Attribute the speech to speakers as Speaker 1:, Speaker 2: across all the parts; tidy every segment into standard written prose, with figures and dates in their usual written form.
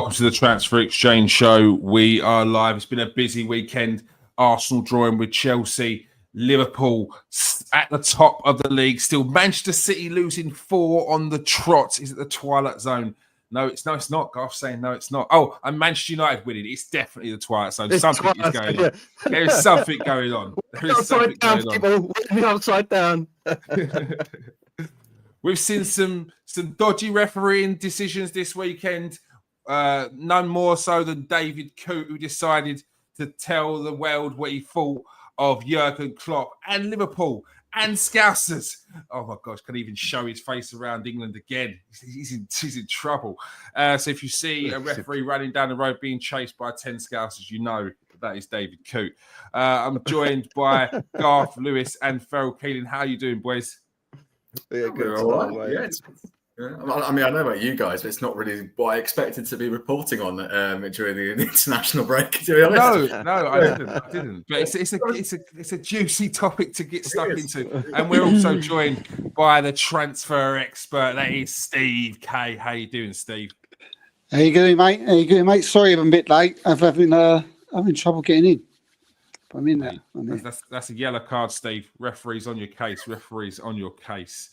Speaker 1: welcome to the Transfer Exchange Show. We are live. It's been a busy weekend. Arsenal drawing with Chelsea, Liverpool at the top of the league. Still Manchester City losing 4 on the trot. Is it the twilight zone? No, it's not. Garth's saying no, it's not. Oh, and Manchester United winning. It's definitely the twilight zone. Something is going on. There is something going on. There is something going on.
Speaker 2: Upside down.
Speaker 1: We've seen some dodgy refereeing decisions this weekend. None more so than David Coote, who decided to tell the world what he thought of Jurgen Klopp and Liverpool and Scousers. Oh my gosh, can't even show his face around England again. He's in trouble. So if you see a referee running down the road being chased by 10 Scousers, you know that is David Coote. I'm joined by Garth Lewis and Ferrell Keeling. How are you doing, boys?
Speaker 3: Yeah, good. All right. Yeah, I mean, I know about you guys, but it's not really what I expected to be reporting on during the international break. To be honest,
Speaker 1: no, I didn't. But it's a juicy topic to get stuck into, and we're also joined by the transfer expert. That is Steve K. How you doing, Steve?
Speaker 4: How you doing, mate? Sorry, I'm a bit late. I'm having trouble getting in. I'm in there.
Speaker 1: That's a yellow card, Steve. Referees on your case. Referees on your case.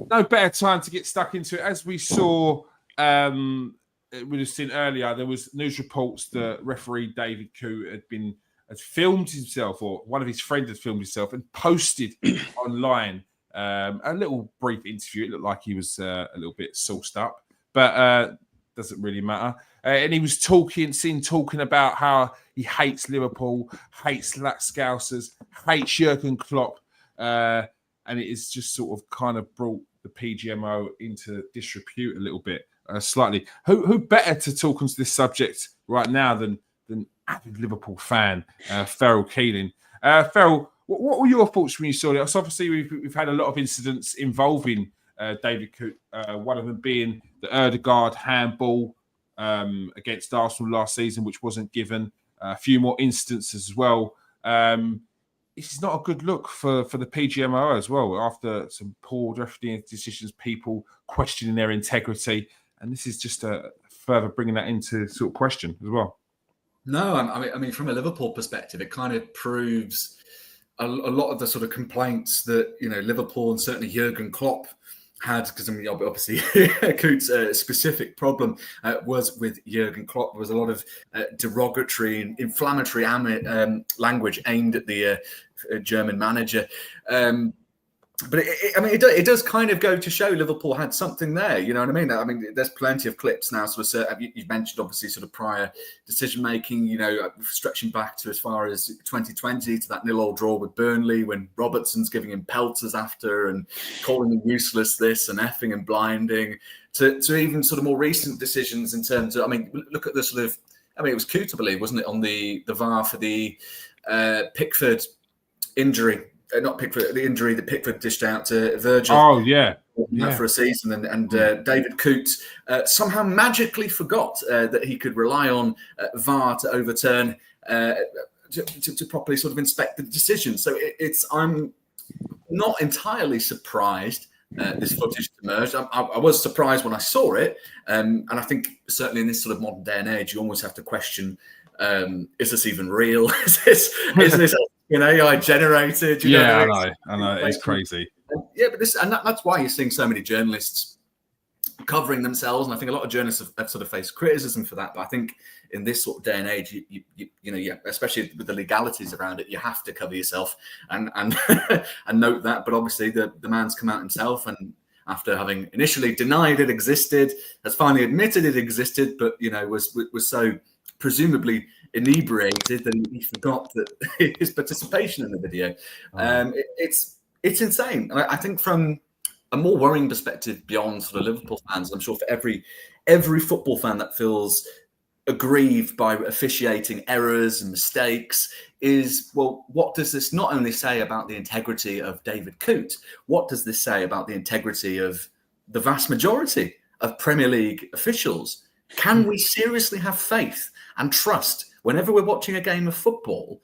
Speaker 1: No better time to get stuck into it. As we saw, we have seen earlier, there was news reports that referee David Coote had filmed himself, or one of his friends had filmed himself and posted online a little brief interview. It looked like he was a little bit sauced up, but doesn't really matter. And he was talking about how he hates Liverpool, hates Scousers, hates Jurgen Klopp, and it has just sort of kind of brought the PGMO into disrepute a little bit, slightly. Who better to talk onto this subject right now than avid Liverpool fan, Ferrell Keeling? Ferrell, what were your thoughts when you saw it? So obviously, we've had a lot of incidents involving David Coote, one of them being the Ødegaard handball against Arsenal last season, which wasn't given. A few more instances as well. This is not a good look for the PGMO as well. After some poor refereeing decisions, people questioning their integrity, and this is just a further bringing that into sort of question as well.
Speaker 3: No, I mean, from a Liverpool perspective, it kind of proves a lot of the sort of complaints that Liverpool and certainly Jurgen Klopp had, because obviously Coote's specific problem was with Jurgen Klopp. There was a lot of derogatory and inflammatory language aimed at the German manager. But it does kind of go to show Liverpool had something there. You know what I mean? I mean, there's plenty of clips now. Sort of, you've mentioned obviously sort of prior decision making. Stretching back to as far as 2020 to that 0-0 draw with Burnley when Robertson's giving him pelters after and calling him useless, this and effing and blinding. To even sort of more recent decisions in terms of. I mean, look at the sort of. I mean, it was Coote, I believe, wasn't it, on the VAR for the Pickford injury. Not Pickford, the injury that Pickford dished out to Virgil.
Speaker 1: Oh, yeah.
Speaker 3: For a season. And David Coote somehow magically forgot that he could rely on VAR to overturn, to properly sort of inspect the decision. So I'm not entirely surprised this footage emerged. I was surprised when I saw it. And I think certainly in this sort of modern day and age, you almost have to question, is this even real? Is this AI generated?
Speaker 1: I know. It's crazy.
Speaker 3: Yeah, but that's why you're seeing so many journalists covering themselves, and I think a lot of journalists have sort of faced criticism for that. But I think in this sort of day and age, especially with the legalities around it, you have to cover yourself and and note that. But obviously, the man's come out himself, and after having initially denied it existed, has finally admitted it existed, but was so presumably inebriated that he forgot that his participation in the video. It's insane. And I think from a more worrying perspective beyond sort of Liverpool fans, I'm sure for every football fan that feels aggrieved by officiating errors and mistakes is, well, what does this not only say about the integrity of David Coote, what does this say about the integrity of the vast majority of Premier League officials? Can we seriously have faith and trust whenever we're watching a game of football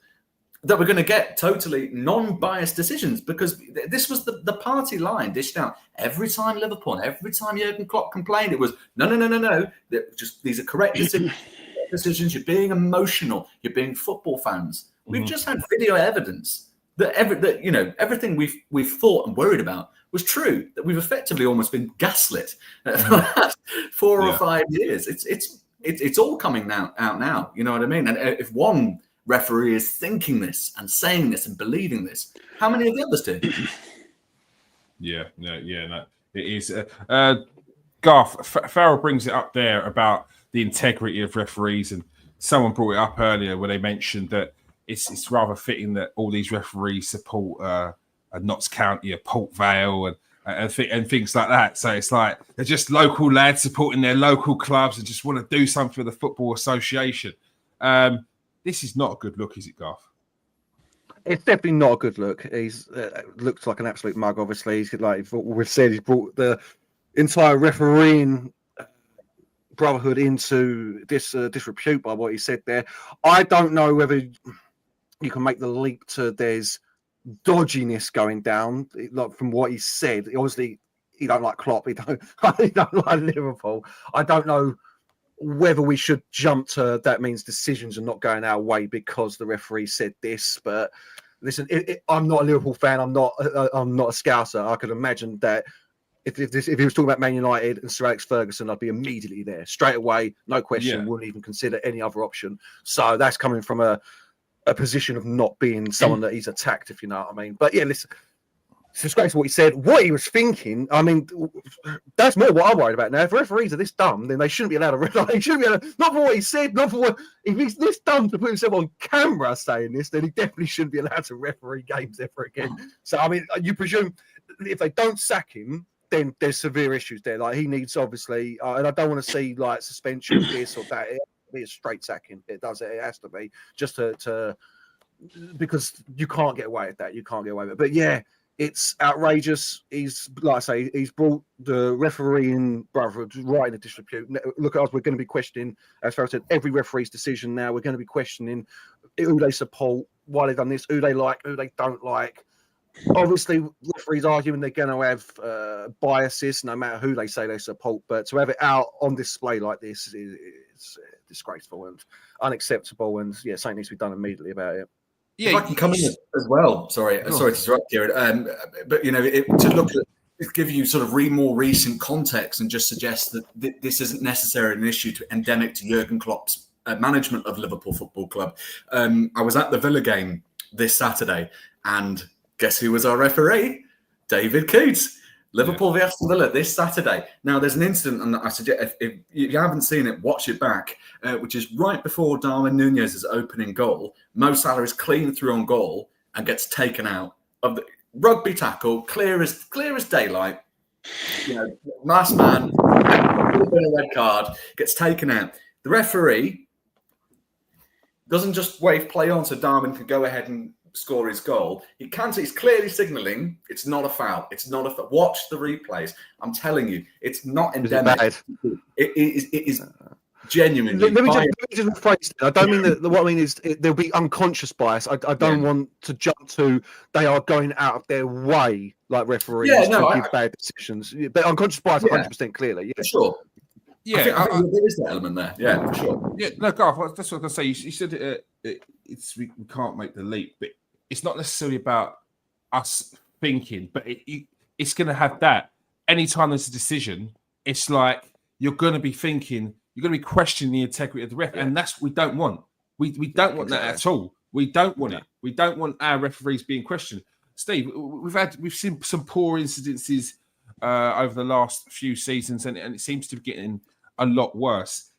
Speaker 3: that we're going to get totally non-biased decisions, because this was the party line dished out every time Liverpool, every time Jurgen Klopp complained. It was no. Just these are correct decisions. You're being emotional. You're being football fans. We've just had video evidence that everything we've thought and worried about was true. That we've effectively almost been gaslit for the last 4 or 5 years. It's all coming out now. You know what I mean? And if one referee is thinking this and saying this and believing this, how many of the others do?
Speaker 1: No, it is. Garth, Farrell brings it up there about the integrity of referees, and someone brought it up earlier where they mentioned that it's rather fitting that all these referees support a Notts County, a Port Vale, and things like that. So it's like they're just local lads supporting their local clubs and just want to do something for the Football Association. This is not a good look, is it, Garth?
Speaker 2: It's definitely not a good look. He's looks like an absolute mug. Obviously, he's like we've said, he's brought the entire refereeing brotherhood into disrepute by what he said there. I don't know whether you can make the leap to there's dodginess going down, like from what he said. Obviously, he don't like Klopp. He don't like Liverpool. I don't know whether we should jump to that means decisions are not going our way because the referee said this. But listen, I'm not a Liverpool fan. I'm not a Scouser. I could imagine that if he was talking about Man United and Sir Alex Ferguson, I'd be immediately there straight away, no question. Yeah. Wouldn't even consider any other option. So that's coming from a position of not being someone that he's attacked, if you know what I mean. But yeah, listen. It's disgraceful what he said. What he was thinking, I mean, that's more what I'm worried about now. If referees are this dumb, then they shouldn't be allowed to. They shouldn't be allowed. Not for what he said. Not for what. If he's this dumb to put himself on camera saying this, then he definitely shouldn't be allowed to referee games ever again. So I mean, you presume if they don't sack him, then there's severe issues there. Like he needs obviously, and I don't want to see like suspension, this or that. It has to be a straight sacking. It does. It has to be just to because you can't get away with that. You can't get away with it. But yeah. It's outrageous. He's, like I say, he's brought the refereeing brotherhood right into disrepute. Look at us, we're going to be questioning, as Farrell said, every referee's decision now. We're going to be questioning who they support, why they've done this, who they like, who they don't like. Obviously, referees arguing they're going to have biases, no matter who they say they support. But to have it out on display like this is disgraceful and unacceptable. And yeah, something needs to be done immediately about it.
Speaker 3: Yeah, if I can come in as well. Sorry to interrupt, Kieran. But to look at, give you sort of more recent context and just suggest that this isn't necessarily an issue endemic to Jurgen Klopp's management of Liverpool Football Club. I was at the Villa game this Saturday, and guess who was our referee? David Coots. Liverpool v Aston Villa this Saturday. Now, there's an incident, and I suggest if you haven't seen it, watch it back, which is right before Darwin Nunez's opening goal. Mo Salah is clean through on goal and gets taken out of the rugby tackle, clear as daylight. Last man, a red card, gets taken out. The referee doesn't just wave play on so Darwin can go ahead and score his goal. He's clearly signalling it's not a foul. It's not a foul. Watch the replays. I'm telling you, it's not endemic. It is genuinely.
Speaker 2: Let me just rephrase it. I don't mean that. What I mean is there'll be unconscious bias. I don't want to jump to they are going out of their way like referees to give bad decisions. But unconscious bias, 100% clearly. Yeah,
Speaker 3: sure. Yeah, I think there is that element there. Yeah, for sure.
Speaker 1: Yeah, no, Garth, that's what I was going to say. You said we can't make the leap, but it's not necessarily about us thinking, but it's going to have that. Anytime there's a decision, it's like you're going to be thinking, you're going to be questioning the integrity of the ref, and that's what we don't want. We don't want that at all. We don't want it. We don't want our referees being questioned. Steve, we've seen some poor incidences over the last few seasons, and it seems to be getting a lot worse.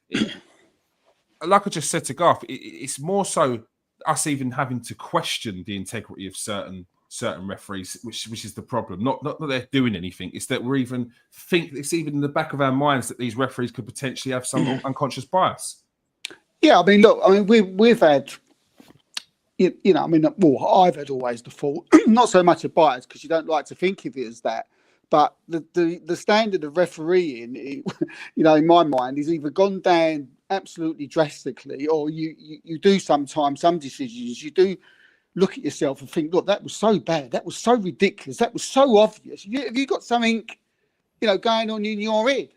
Speaker 1: Like I just said to Garth, it's more so us even having to question the integrity of certain referees, which is the problem. Not that they're doing anything; it's that we're even it's even in the back of our minds that these referees could potentially have some unconscious bias.
Speaker 4: Yeah, I mean, look, we've had, I've had always the fault, not so much a bias because you don't like to think of it as that, but the standard of refereeing, in my mind, is either gone down absolutely drastically, or you do sometimes some decisions you do look at yourself and think, look, that was so bad. That was so ridiculous. That was so obvious. Have you got something, going on in your head,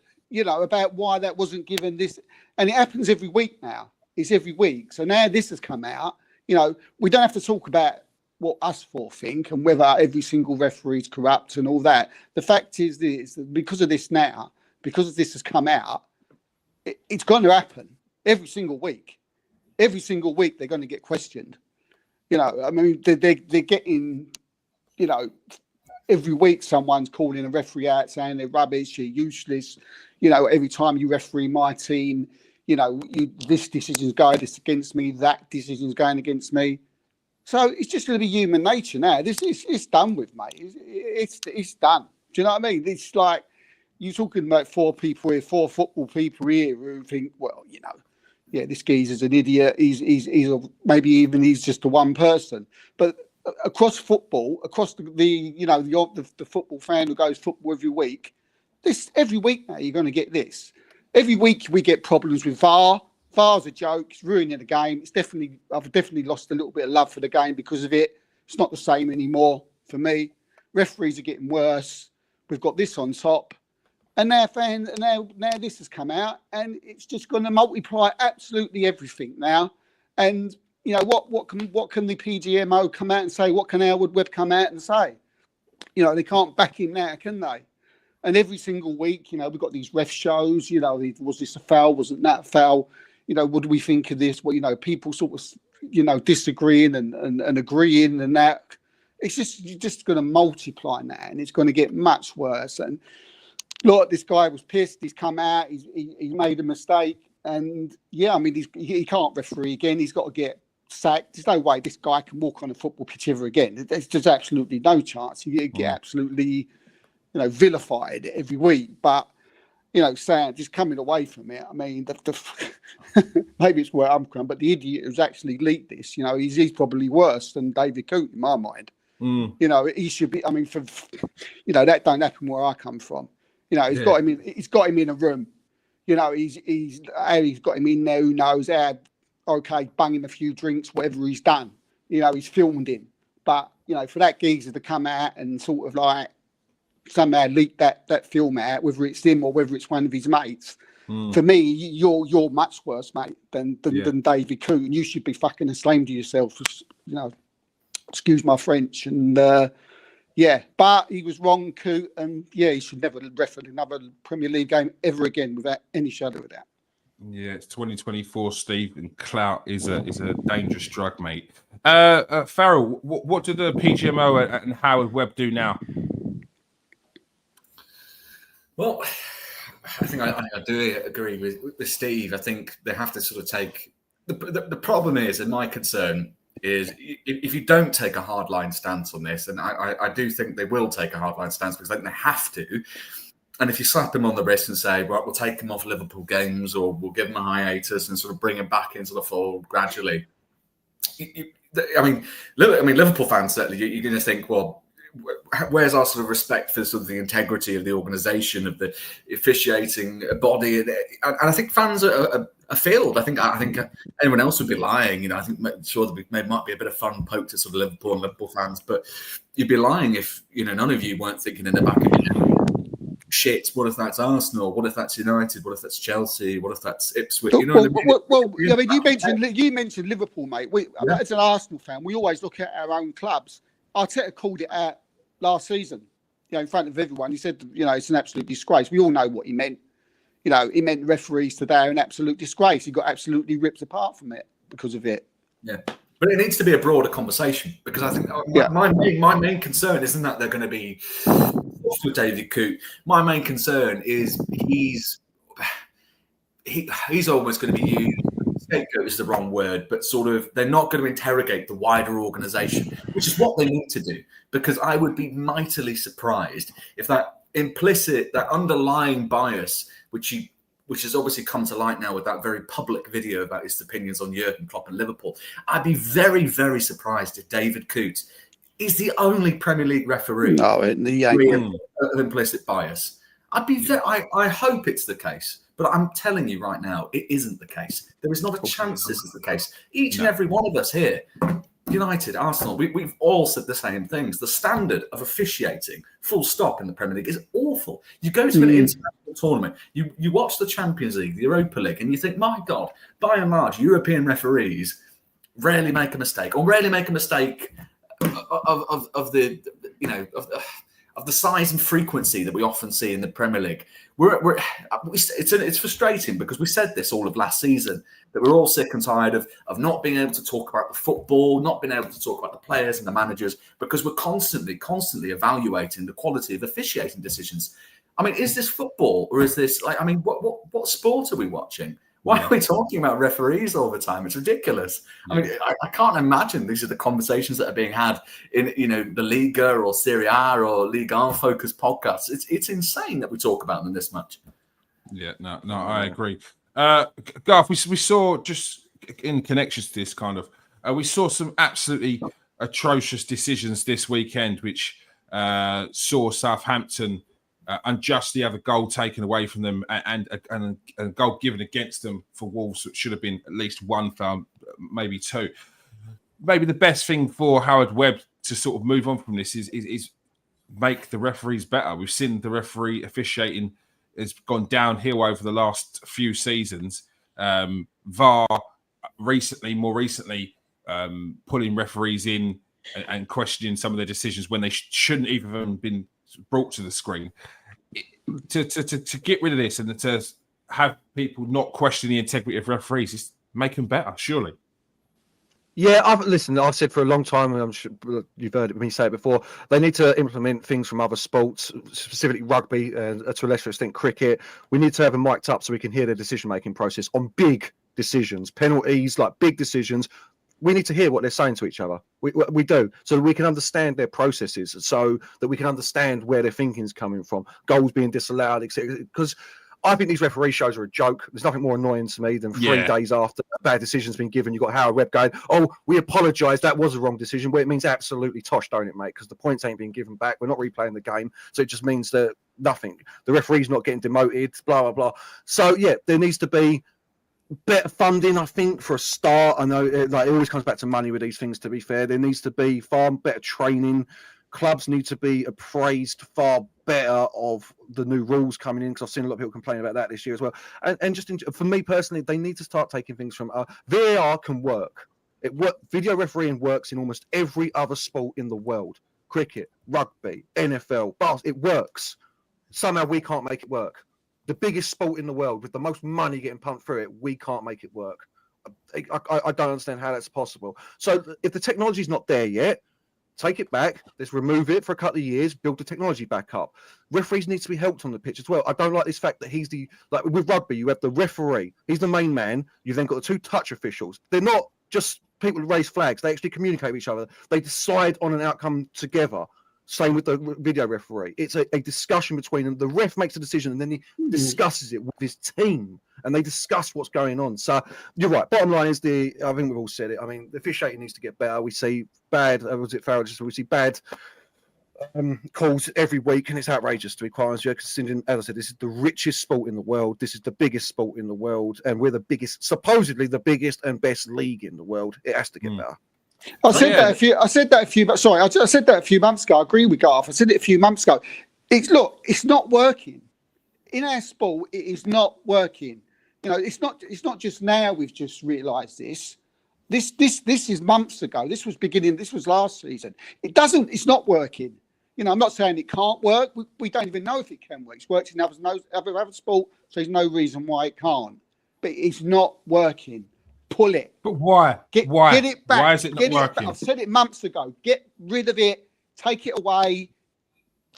Speaker 4: about why that wasn't given this? And it happens every week now. It's every week. So now this has come out. We don't have to talk about what us four think and whether every single referee is corrupt and all that. The fact is this, because of this now, because this has come out, it's going to happen every single week. Every single week they're going to get questioned. They're getting, every week someone's calling a referee out saying they're rubbish, you're useless. Every time you referee my team, this decision's going against me, that decision's going against me. So it's just going to be human nature now. It's done with, mate. It's done. Do you know what I mean? It's like you're talking about four football people here who think, well, this geezer's an idiot. He's he's just the one person. But across football, across the football fan who goes football every week, every week now you're going to get this. Every week we get problems with VAR. VAR's a joke. It's ruining the game. I've definitely lost a little bit of love for the game because of it. It's not the same anymore for me. Referees are getting worse. We've got this on top, and now this has come out, and it's just going to multiply absolutely everything now. And what can the PGMO come out and say? What can Elwood Webb come out and say? They can't back him now, can they? And every single week, we've got these ref shows. Was this a foul? Wasn't that a foul? What do we think of this? Well, people sort of, disagreeing and agreeing and that. It's just going to multiply now, and it's going to get much worse. And look, this guy was pissed. He's come out. He made a mistake, and he can't referee again. He's got to get sacked. There's no way this guy can walk on a football pitch ever again. There's just absolutely no chance. He get absolutely, vilified every week. But saying just coming away from it. I mean, maybe it's where I'm from, but the idiot who's actually leaked this, he's probably worse than David Coote in my mind. He should be. I mean, that don't happen where I come from. He's got him in. He's got him in a room. He's got him in there. Who knows? Okay, bung him a few drinks, whatever he's done. He's filmed him. But for that geezer to come out and sort of like somehow leak that film out, whether it's him or whether it's one of his mates. For me, you're much worse, mate, than David Coote, and you should be fucking ashamed of yourself. Excuse my French, and but he was wrong, Coote, and he should never ref another Premier League game ever again without any shadow of doubt.
Speaker 1: Yeah, it's 2024, Steve, and clout is a dangerous drug, mate. Farrell, what do the PGMO and Howard Webb do now?
Speaker 3: Well, I think I do agree with Steve. I think they have to sort of take the problem is, and my concern is, if you don't take a hardline stance on this, and I do think they will take a hardline stance because I think they have to. And if you slap him on the wrist and say, right, we'll take him off Liverpool games, or we'll give him a hiatus and sort of bring him back into the fold gradually. Liverpool fans, certainly, you're going to think, well, where's our sort of respect for sort of the integrity of the organisation, of the officiating body? And I think fans are failed. I think anyone else would be lying. I think sure there might be a bit of fun poked at sort of Liverpool and Liverpool fans, but you'd be lying if none of you weren't thinking in the back of your head, shit, what if that's Arsenal? What if that's United? What if that's Chelsea? What if that's Ipswich? You
Speaker 4: mentioned Liverpool, mate. As an Arsenal fan, we always look at our own clubs. Arteta called it out last season, in front of everyone. He said, it's an absolute disgrace. We all know what he meant. He meant referees today are an absolute disgrace. He got absolutely ripped apart from it because of it.
Speaker 3: Yeah. But it needs to be a broader conversation, because I think my main concern isn't that they're going to be with David Coote. My main concern is he's almost going to be used. Scapegoat is the wrong word, but sort of they're not going to interrogate the wider organisation, which is what they need to do. Because I would be mightily surprised if that underlying bias, which has obviously come to light now with that very public video about his opinions on Jurgen Klopp and Liverpool. I'd be very, very surprised if David Coote is the only Premier League referee with implicit bias. I hope it's the case, but I'm telling you right now, it isn't the case. There is not a chance this is the case. Each and every one of us here United, Arsenal, we've all said the same things. The standard of officiating, full stop, in the Premier League is awful. You go to an international tournament, you watch the Champions League, the Europa League, and you think, my God, by and large, European referees rarely make a mistake, or rarely make a mistake of the size and frequency that we often see in the Premier League. It's frustrating because we said this all of last season, that we're all sick and tired of not being able to talk about the football, not being able to talk about the players and the managers, because we're constantly evaluating the quality of officiating decisions. I mean, is this football, or is this what sport are we watching? Why are we talking about referees all the time? It's ridiculous. I mean, I can't imagine these are the conversations that are being had in, the Liga or Serie A or Ligue 1 focused podcasts. It's insane that we talk about them this much.
Speaker 1: Yeah, no, I agree. Garth, we saw, just in connections to this we saw some absolutely atrocious decisions this weekend, which saw Southampton unjustly have a goal taken away from them and a goal given against them for Wolves, which should have been at least one foul, maybe two. Maybe the best thing for Howard Webb to sort of move on from this is make the referees better. We've seen the referee officiating has gone downhill over the last few seasons. VAR more recently, pulling referees in and questioning some of their decisions when they shouldn't even have been brought to the screen. To get rid of this and to have people not question the integrity of referees is make them better, surely.
Speaker 2: Yeah, I've said for a long time, and I'm sure you've heard me say it before, they need to implement things from other sports, specifically rugby and to a lesser extent cricket. We need to have them mic'd up so we can hear their decision-making process on big decisions, penalties, like big decisions. We need to hear what they're saying to each other. We do, so that we can understand their processes, so that we can understand where their thinking is coming from, goals being disallowed, etc. Because I think these referee shows are a joke. There's nothing more annoying to me than 3 days after a bad decision's been given, you've got Howard Webb going, "Oh, we apologise, that was a wrong decision," where it means absolutely tosh, don't it, mate? Because the points ain't being given back. We're not replaying the game, so it just means that nothing. The referee's not getting demoted, blah, blah, blah. So, yeah, there needs to be better funding, I think, for a start. I know it always comes back to money with these things, to be fair. There needs to be far better training. Clubs need to be appraised far better of the new rules coming in, because I've seen a lot of people complain about that this year as well. And just for me personally, they need to start taking things from VAR can work. Video refereeing works in almost every other sport in the world. Cricket, rugby, NFL, it works. Somehow we can't make it work. The biggest sport in the world with the most money getting pumped through it, we can't make it work. I don't understand how that's possible. So if the technology's not there yet, take it back. Let's remove it for a couple of years. Build the technology back up. Referees need to be helped on the pitch as well. I don't like this fact that he's with rugby. You have the referee. He's the main man. You've then got the 2 touch officials. They're not just people who raise flags. They actually communicate with each other. They decide on an outcome together. Same with the video referee. It's a discussion between them. The ref makes a decision and then he discusses it with his team, and they discuss what's going on. So you're right. Bottom line is I think we've all said it. I mean, the officiating needs to get better. We see bad, we see bad calls every week, and it's outrageous, to be quite honest with you. Considering, as I said, this is the richest sport in the world. This is the biggest sport in the world, and we're supposedly the biggest and best league in the world. It has to get better.
Speaker 4: I said that a few months ago. I agree with Garth. I said it a few months ago. It's not working. In our sport, it is not working. It's not just now we've just realised this. This is months ago. This was last season. It's not working. I'm not saying it can't work. We don't even know if it can work. It's worked in other sport, so there's no reason why it can't. But it's not working. Pull it.
Speaker 1: But why?
Speaker 4: Why? Get it back.
Speaker 1: Why is it not working?
Speaker 4: I've said it months ago. Get rid of it. Take it away.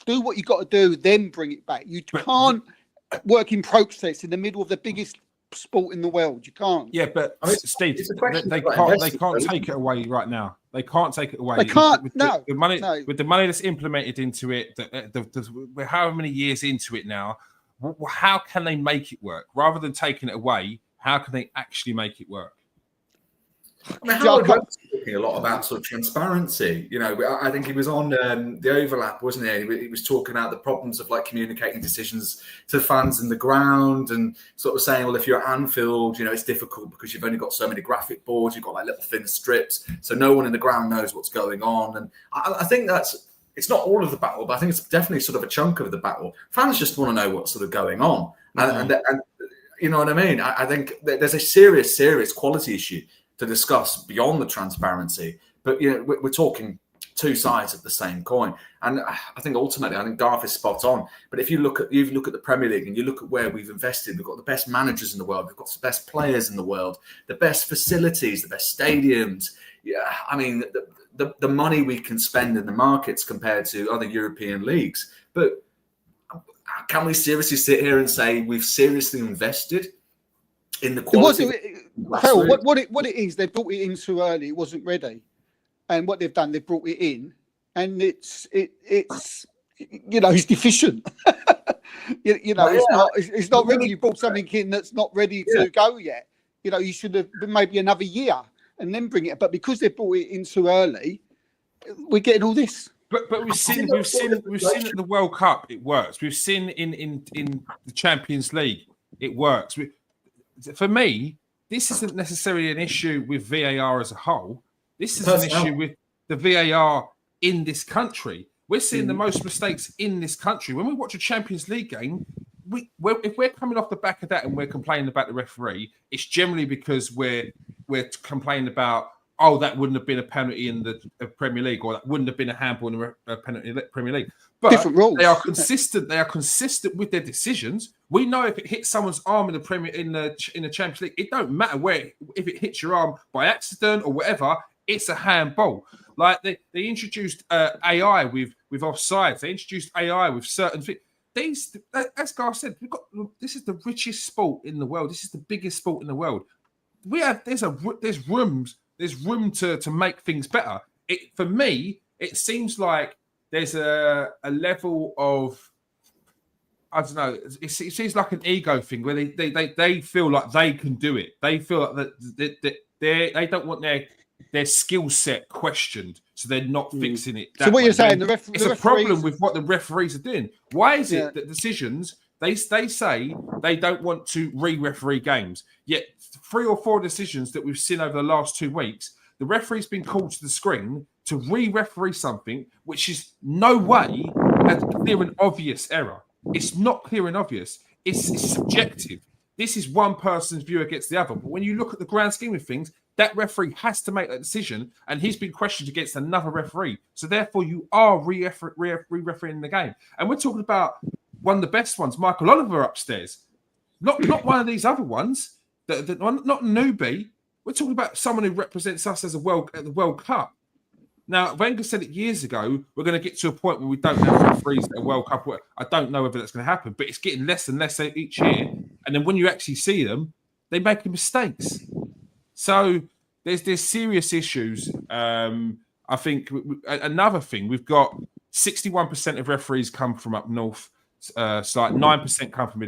Speaker 4: Do what you got to do. Then bring it back. You can't work in process in the middle of the biggest sport in the world. You can't.
Speaker 1: Yeah, but Steve, they can't take it away right now. They can't take it away.
Speaker 4: They can't.
Speaker 1: With the money that's implemented into it. We're however many years into it now. How can they make it work? Rather than taking it away, how can they actually make it work?
Speaker 3: I mean, Howard Webb talking a lot about sort of transparency. You know, I think he was on the Overlap, wasn't he? He was talking about the problems of like communicating decisions to fans in the ground, and sort of saying, well, if you're at Anfield, you know, it's difficult because you've only got so many graphic boards, you've got like little thin strips, so no one in the ground knows what's going on. And I think it's not all of the battle, but I think it's definitely sort of a chunk of the battle. Fans just want to know what's sort of going on, and you know what I mean. I think there's a serious quality issue to discuss beyond the transparency, but you know, we're talking two sides of the same coin. And I think ultimately, I think Garth is spot on. But if you look at the Premier League and you look at where we've invested, we've got the best managers in the world, we've got the best players in the world, the best facilities, the best stadiums. Yeah, I mean, the money we can spend in the markets compared to other European leagues. But can we seriously sit here and say we've seriously invested in the quality?
Speaker 4: Phil, what it is, they brought it in too early. It wasn't ready, and what they've done, they brought it in, and it's you know, it's deficient. you know, it's not ready. You brought something in that's not ready to go yet. You know, you should have been maybe another year and then bring it. But because they brought it in too early, we're getting all this.
Speaker 1: But we've seen at the World Cup it works. We've seen in the Champions League it works. For me, this isn't necessarily an issue with VAR as a whole. This is an issue with the VAR in this country. We're seeing the most mistakes in this country. When we watch a Champions League game, if we're coming off the back of that and we're complaining about the referee, it's generally because we're complaining about, oh, that wouldn't have been a penalty in the Premier League, or that wouldn't have been a handball in the penalty in the Premier League. But
Speaker 4: different rules.
Speaker 1: They are consistent. They are consistent with their decisions. We know if it hits someone's arm in the Champions League, it don't matter where. If it hits your arm by accident or whatever, it's a handball. Like they introduced AI with offsides. They introduced AI with certain things. These, as Garth said, this is the richest sport in the world. This is the biggest sport in the world. There's room to make things better. For me, it seems like there's a level of, I don't know, it seems like an ego thing where they feel like they can do it. They feel like that they don't want their skill set questioned, so they're not fixing it.
Speaker 4: So what you're saying,
Speaker 1: it's a problem with what the referees are doing. Why is it that decisions, they say they don't want to re-referee games, yet 3 or 4 decisions that we've seen over the last 2 weeks, the referee's been called to the screen to re-referee something which is no way a clear and obvious error. It's not clear and obvious. It's subjective. This is one person's view against the other. But when you look at the grand scheme of things, that referee has to make that decision, and he's been questioned against another referee. So therefore, you are re-refereeing the game. And we're talking about one of the best ones, Michael Oliver upstairs. Not one of these other ones, not a newbie. We're talking about someone who represents us as at the World Cup. Now, Wenger said it years ago, we're going to get to a point where we don't have referees at a World Cup. I don't know whether that's going to happen, but it's getting less and less each year. And then when you actually see them, they make mistakes. So there's serious issues. I think another thing, we've got 61% of referees come from up north. So like 9% come from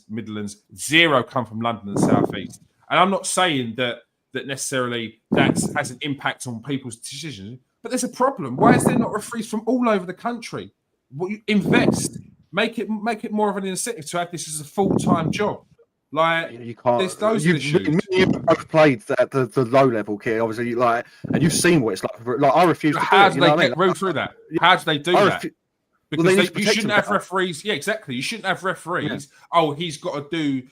Speaker 1: Midlands, 0 come from London and South East. And I'm not saying that necessarily that has an impact on people's decisions, but there's a problem. Why is there not referees from all over the country? Invest, make it more of an incentive to have this as a full-time job. Like,
Speaker 2: you can't.
Speaker 1: There's those issues.
Speaker 2: You've both played at the low level, kid. Obviously, and you've seen what it's like. Like I refuse to.
Speaker 1: How do they get Ruud through that? How do they do that? Because you shouldn't have referees. Yeah, exactly. You shouldn't have referees. Yeah. Oh, he's got to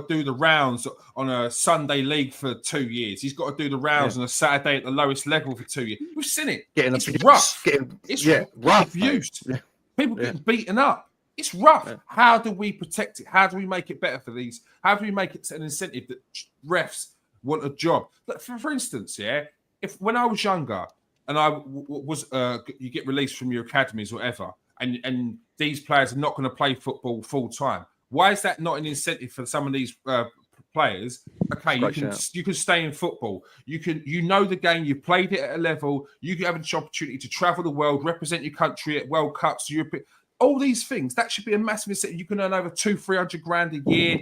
Speaker 1: do the rounds on a Sunday league for 2 years. He's got to do the rounds on a Saturday at the lowest level for 2 years. We've seen it. It's rough. It's rough abuse. Yeah. People getting beaten up. It's rough. Yeah. How do we protect it? How do we make it better for these? How do we make it an incentive that refs want a job? Like for instance, if when I was younger and I was, you get released from your academies or whatever, and these players are not going to play football full time. Why is that not an incentive for some of these players? Okay, you can stay in football. You know the game. You played it at a level. You have an opportunity to travel the world, represent your country at World Cups, European. All these things, that should be a massive incentive. You can earn over 200-300 grand a year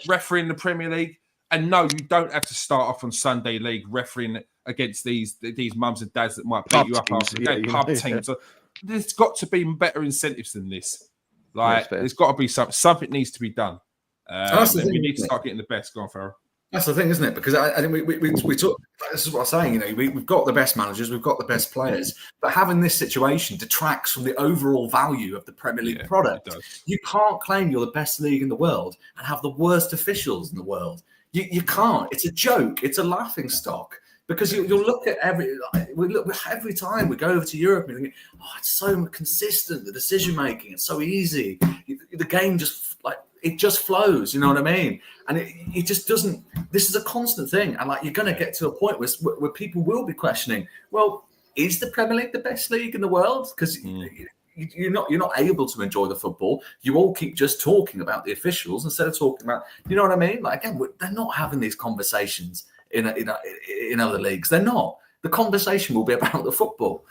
Speaker 1: refereeing the Premier League. And no, you don't have to start off on Sunday League refereeing against these mums and dads that might beat
Speaker 2: Pub
Speaker 1: you up
Speaker 2: teams,
Speaker 1: after the
Speaker 2: yeah,
Speaker 1: game.
Speaker 2: you
Speaker 1: Pub
Speaker 2: know,
Speaker 1: teams. There's got to be better incentives than this. Like,
Speaker 2: fair.
Speaker 1: there's got to be something needs to be done.
Speaker 3: That's the
Speaker 1: And we
Speaker 3: thing,
Speaker 1: need to
Speaker 3: isn't it?
Speaker 1: start getting the best. Go on, Farrell.
Speaker 3: That's the thing, isn't it? Because I think we talk. This is what I'm saying. You know, we've got the best managers, we've got the best players, but having this situation detracts from the overall value of the Premier League product. You can't claim you're the best league in the world and have the worst officials in the world. You can't. It's a joke. It's a laughing stock. Because you'll look at every time we go over to Europe and you think, oh, it's so consistent, the decision making, it's so easy. The game just it just flows, you know what I mean? And it just doesn't. This is a constant thing, and you're going to get to a point where people will be questioning. Well, is the Premier League the best league in the world? Because you're not able to enjoy the football. You all keep just talking about the officials instead of talking about, you know what I mean? Again, they're not having these conversations in other leagues. They're not. The conversation will be about the football.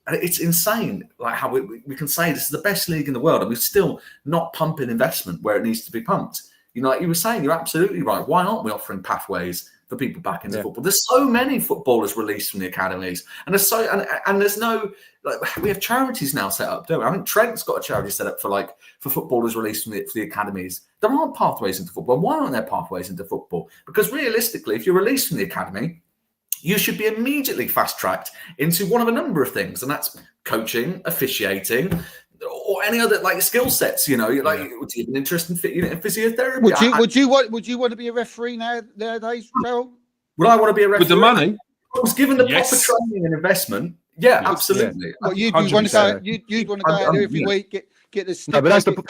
Speaker 3: And it's insane, how we can say this is the best league in the world, and we're still not pumping investment where it needs to be pumped. You know, like you were saying, you're absolutely right. Why aren't we offering pathways for people back into football? There's so many footballers released from the academies, and there's no we have charities now set up, don't we? I think Trent's got a charity set up for footballers released from the academies. There aren't pathways into football. Why aren't there pathways into football? Because realistically, if you're released from the academy, you should be immediately fast-tracked into one of a number of things, and that's coaching, officiating, or any other skill sets. You know, do you have an interest in physiotherapy?
Speaker 4: Would you want to be a referee nowadays, Farrell?
Speaker 3: Would I want to be a referee
Speaker 1: with the money?
Speaker 3: I was given the proper training and investment. Yeah, absolutely.
Speaker 4: Well, you'd want to go. You'd want to go out there every week. Get the.
Speaker 2: No, but that's the point.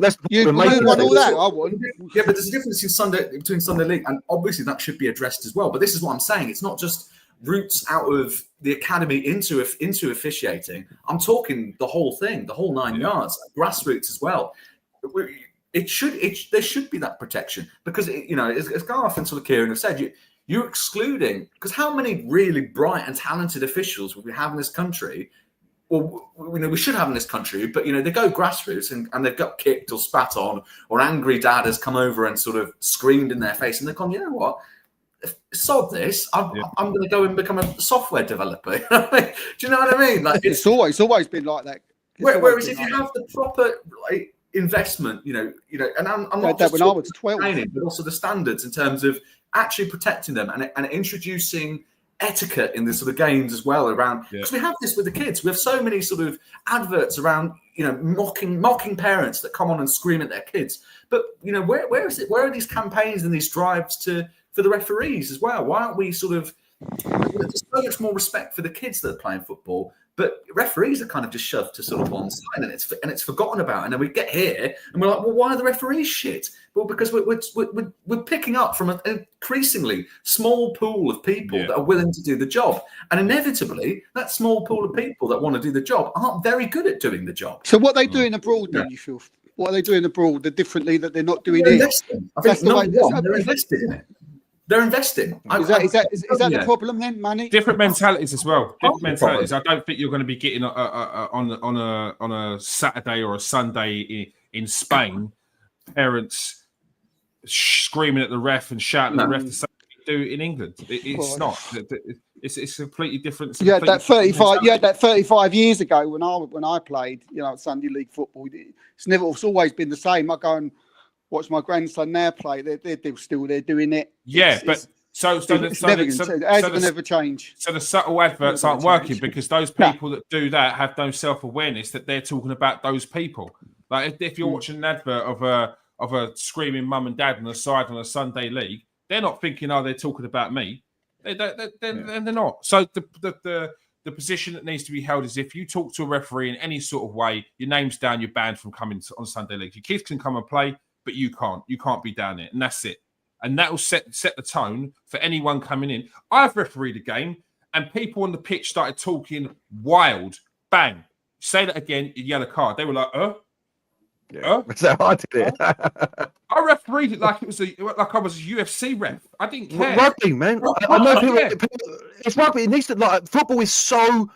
Speaker 2: That's the point.
Speaker 4: You want all that? I wouldn't.
Speaker 3: Yeah, but there's a difference between Sunday League, and obviously that should be addressed as well. But this is what I'm saying. It's not just routes out of the academy into officiating. I'm talking the whole thing, the whole 9 yards, grassroots as well. There should be that protection because as Garth and sort of Kieran have said, you're excluding, because how many really bright and talented officials would we have in this country? Well, we should have in this country, but they go grassroots and they've got kicked or spat on, or angry dad has come over and sort of screamed in their face, and they've gone, you know what? Sod this! I'm going to go and become a software developer. Do you know what I mean?
Speaker 4: It's always been like that.
Speaker 3: Whereas if you have the proper investment, and I'm not just
Speaker 4: when I was 12,
Speaker 3: training, but also the standards in terms of actually protecting them and introducing etiquette in the sort of games as well around, because we have this with the kids. We have so many sort of adverts around, mocking parents that come on and scream at their kids. But where is it? Where are these campaigns and these drives for the referees as well? Why aren't we sort of? There's so much more respect for the kids that are playing football, but referees are kind of just shoved to sort of one side, and it's forgotten about. And then we get here and we're like, well, why are the referees shit? Well, because we're picking up from an increasingly small pool of people that are willing to do the job, and inevitably that small pool of people that want to do the job aren't very good at doing the job.
Speaker 4: So what are they doing abroad then? You feel? What are they doing abroad differently that they're not doing here?
Speaker 3: I think they're invested in it. They're investing. Is
Speaker 4: that the problem then? Money?
Speaker 1: Different mentalities as well. Different mentalities. I don't think you're going to be getting on a Saturday or a Sunday in Spain, parents screaming at the ref and shouting at the ref the same thing you do in England. It's not. It's completely different.
Speaker 4: That 35 years ago when I played, Sunday league football. It's always been the same. I go and watch my grandson now play. They're still there doing it.
Speaker 1: Yeah, so
Speaker 4: the never change.
Speaker 1: So the subtle adverts aren't working because those people that do that have no self-awareness that they're talking about those people. Like if you're watching an advert of a screaming mum and dad on the side on a Sunday league, they're not thinking, oh, they're talking about me. They're not. So the position that needs to be held is if you talk to a referee in any sort of way, your name's down, you're banned from coming on Sunday league. Your kids can come and play, but you can't. You can't be down there, and that's it. And that will set the tone for anyone coming in. I've refereed a game, and people on the pitch started talking wild. Bang. Say that again, yellow card. They were like,
Speaker 2: That's how I did it.
Speaker 1: I refereed it like like I was a UFC ref. I didn't care.
Speaker 2: Rugby, man. I know people. It's rugby. It needs to football is so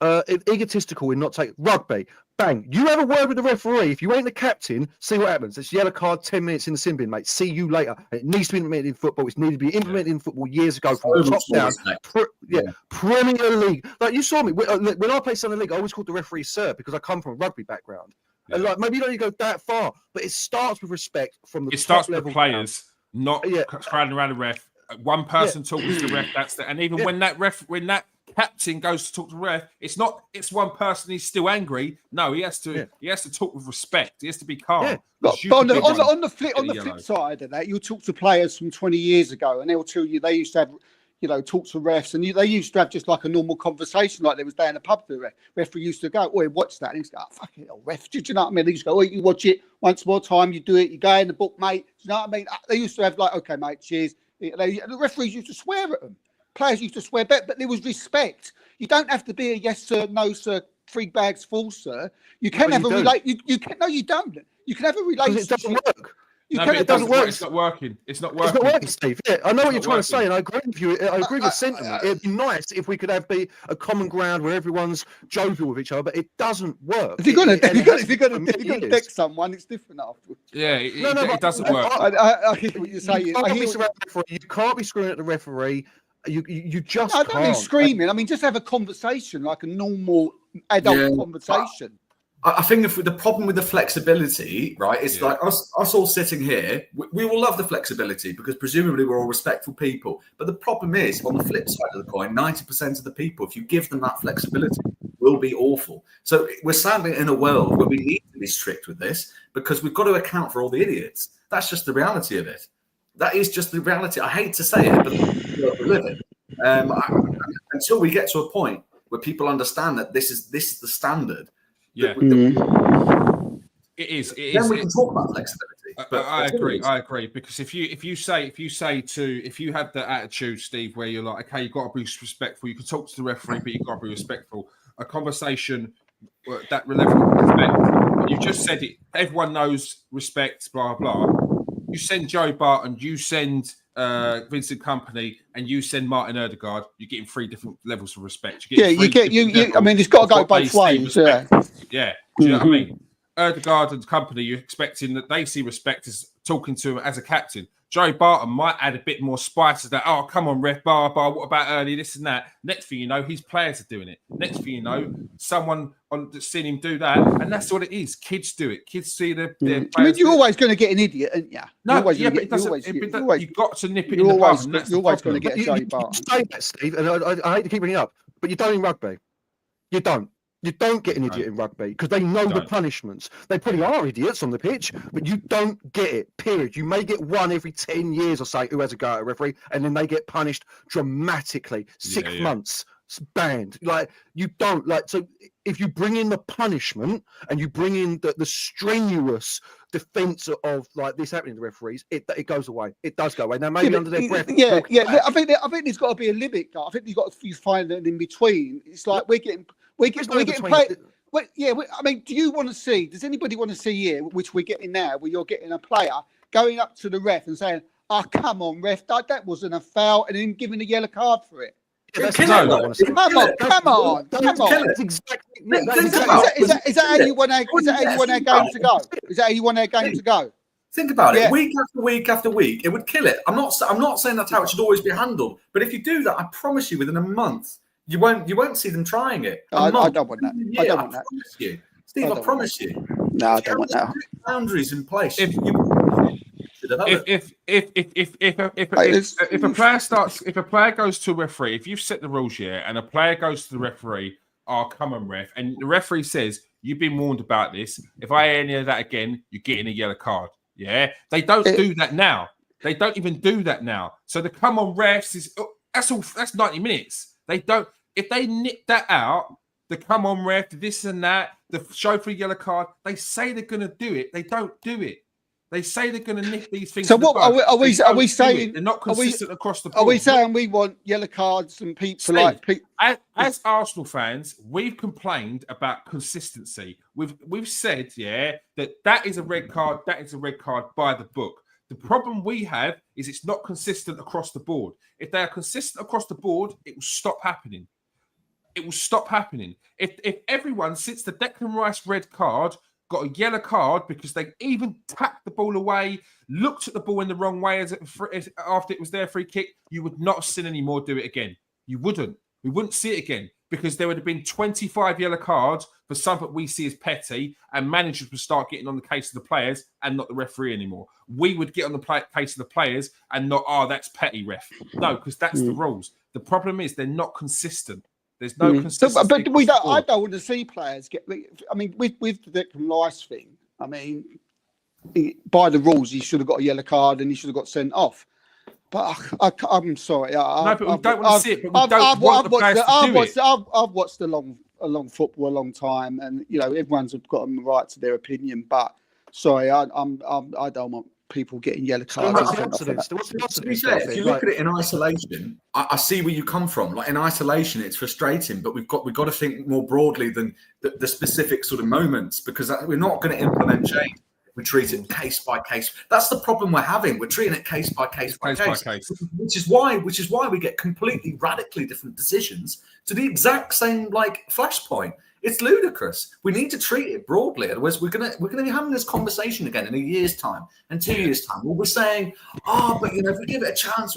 Speaker 2: egotistical in not taking rugby. Bang! You have a word with the referee. If you ain't the captain, see what happens. It's yellow card, 10 minutes in the sin bin, mate. See you later. And it needs to be implemented in football. It's needed to be implemented in football years ago from the top down. Premier League. Like you saw me when I played Sunday League, I always called the referee sir because I come from a rugby background. Yeah. And like maybe you don't need to go that far, but it starts with respect from the top
Speaker 1: starts
Speaker 2: level
Speaker 1: with the players, not crowding around the ref. One person talks to the ref. That's the, and even when that captain goes to talk to the ref, it's one person. He's still angry. No, he has to talk with respect. He has to be calm.
Speaker 2: Yeah.
Speaker 4: But on the flip side of that, you talk to players from 20 years ago, and they'll tell you they used to have, talk to refs, and they used to have just like a normal conversation, like they was there in the pub. The referee used to go, "Oh, watch that," and he's go, "Oh, fuck it, ref." Do you know what I mean? They used to go, "Oh, you watch it once more time, you do it, you go in the book, mate." Do you know what I mean? They used to have like, "Okay, mate, cheers." The referees used to swear at them. Players used to swear back, but there was respect. You don't have to be a yes sir, no sir, 3 bags full, sir. You can have a relationship. You can. No, you don't. You can have a relationship.
Speaker 2: It doesn't work.
Speaker 1: It doesn't work. It's not working. It's not working.
Speaker 2: It's not working, Steve. Yeah, I know what you're trying to say, and I agree with you. I agree with the sentiment. It'd be nice if we could have a common ground where everyone's jovial with each other, but it doesn't work.
Speaker 4: If you're gonna deck someone, it's different afterwards.
Speaker 1: Yeah, it doesn't work.
Speaker 4: I hear what you're saying.
Speaker 2: You can't be screwing at the referee. You just
Speaker 4: can't. I don't mean screaming. I mean just have a conversation, like a normal adult conversation.
Speaker 3: I think if the problem with the flexibility, right, it's like us all sitting here, we will love the flexibility because presumably we're all respectful people. But the problem is, on the flip side of the coin, 90% of the people, if you give them that flexibility, will be awful. So we're standing in a world where we need to be strict with this because we've got to account for all the idiots. That's just the reality of it. That is just the reality. I hate to say it, but we live in. Until we get to a point where people understand that this is the standard.
Speaker 1: Yeah, it is.
Speaker 3: Then we can talk about flexibility.
Speaker 1: But I agree because if you have the attitude, Steve, where you're like, okay, you've got to be respectful. You can talk to the referee, but you've got to be respectful. A conversation that level of respect. You just said it. Everyone knows respect. Blah blah. You send Joe Barton. You send Vincent Kompany, and you send Martin Ødegaard. You're getting 3 different levels of respect.
Speaker 4: I mean, it's got to go both ways.
Speaker 1: Yeah. Do you know what I mean? Ødegaard and Kompany, you're expecting that they see respect as talking to him as a captain. Joe Barton might add a bit more spice to that. Oh, come on, ref, bar. What about early, this and that? Next thing you know, his players are doing it. Next thing you know, someone that's seen him do that. And that's what it is. Kids do it. Kids see their players.
Speaker 4: I mean, you're always going to get an idiot, aren't you?
Speaker 1: No, but it doesn't. You've got to nip it in the bud.
Speaker 4: You're always going to get a Joe Barton.
Speaker 2: You say that, Steve, and I hate to keep bringing it up, but you don't in rugby. You don't. You don't get an idiot in rugby because they know the punishments. They probably are idiots on the pitch, but you don't get it, period. You may get one every 10 years or so who has a go at a referee, and then they get punished dramatically. 6 months, banned. Like, you don't. Like, so if you bring in the punishment and you bring in the strenuous defence of like this happening to referees, it goes away. It does go away. Now, maybe under their breath.
Speaker 4: I think there's got to be a limit. I think you've got to find it in between. It's like we're getting played. I mean, do you want to see? Does anybody want to see here, which we're getting now, where you're getting a player going up to the ref and saying, "Oh, come on, ref, that wasn't a foul," and then giving a yellow card for it?
Speaker 2: Come on.
Speaker 4: That's exactly. Is that how you want our game to go? Is that how you want our game to go?
Speaker 3: Think about it. Week after week after week, it would kill it. I'm not saying that's how it should always be handled, but if you do that, I promise you, within a month. You won't see them trying it.
Speaker 4: I don't want that. I don't want that.
Speaker 3: Promise you. Steve, I promise you.
Speaker 4: No, I don't want that.
Speaker 3: Boundaries in place.
Speaker 1: If a player goes to a referee, if you've set the rules here and a player goes to the referee, "Oh, come on, ref," and the referee says, "You've been warned about this. If I hear any of that again, you're getting a yellow card." Yeah, they don't do that now. They don't even do that now. So the "come on, refs" is that's 90 minutes. They don't. If they nip that out, the "come on, ref," this and that, the show for a yellow card, they say they're going to do it. They don't do it. They say they're going to nip these things.
Speaker 4: So what are we saying?
Speaker 1: They're not consistent across the board.
Speaker 4: Are we saying we want yellow cards and people
Speaker 1: as Arsenal fans, we've complained about consistency. We've said, that is a red card. That is a red card by the book. The problem we have is it's not consistent across the board. If they are consistent across the board, it will stop happening. it will stop happening. If everyone, since the Declan Rice red card, got a yellow card because they even tapped the ball away, looked at the ball in the wrong way after it was their free kick, you would not have seen any more do it again. You wouldn't. We wouldn't see it again because there would have been 25 yellow cards for something we see as petty, and managers would start getting on the case of the players and not the referee anymore. We would get on the case of the players and not, that's petty, ref. No, because that's the rules. The problem is they're not consistent. There's no consistency.
Speaker 4: So, but we don't. I don't want to see players get. I mean, with the Declan Rice thing, I mean, by the rules, he should have got a yellow card and he should have got sent off. But I'm sorry.
Speaker 1: No, but we don't want to see it. But we don't want the players to do it.
Speaker 4: I've watched a long football a long time, and everyone's got a right to their opinion. But sorry, I don't want people getting yellow cards.
Speaker 3: To be fair, if you look at it in isolation, I see where you come from. Like in isolation, it's frustrating, but we've got to think more broadly than the specific sort of moments, because we're not going to implement change. We treat it case by case. That's the problem we're having. We're treating it case by case, which is why we get completely radically different decisions to the exact same flashpoint. It's ludicrous. We need to treat it broadly, otherwise we're gonna be having this conversation again in a year's time and 2 years' time. Well, we're saying, but if we give it a chance,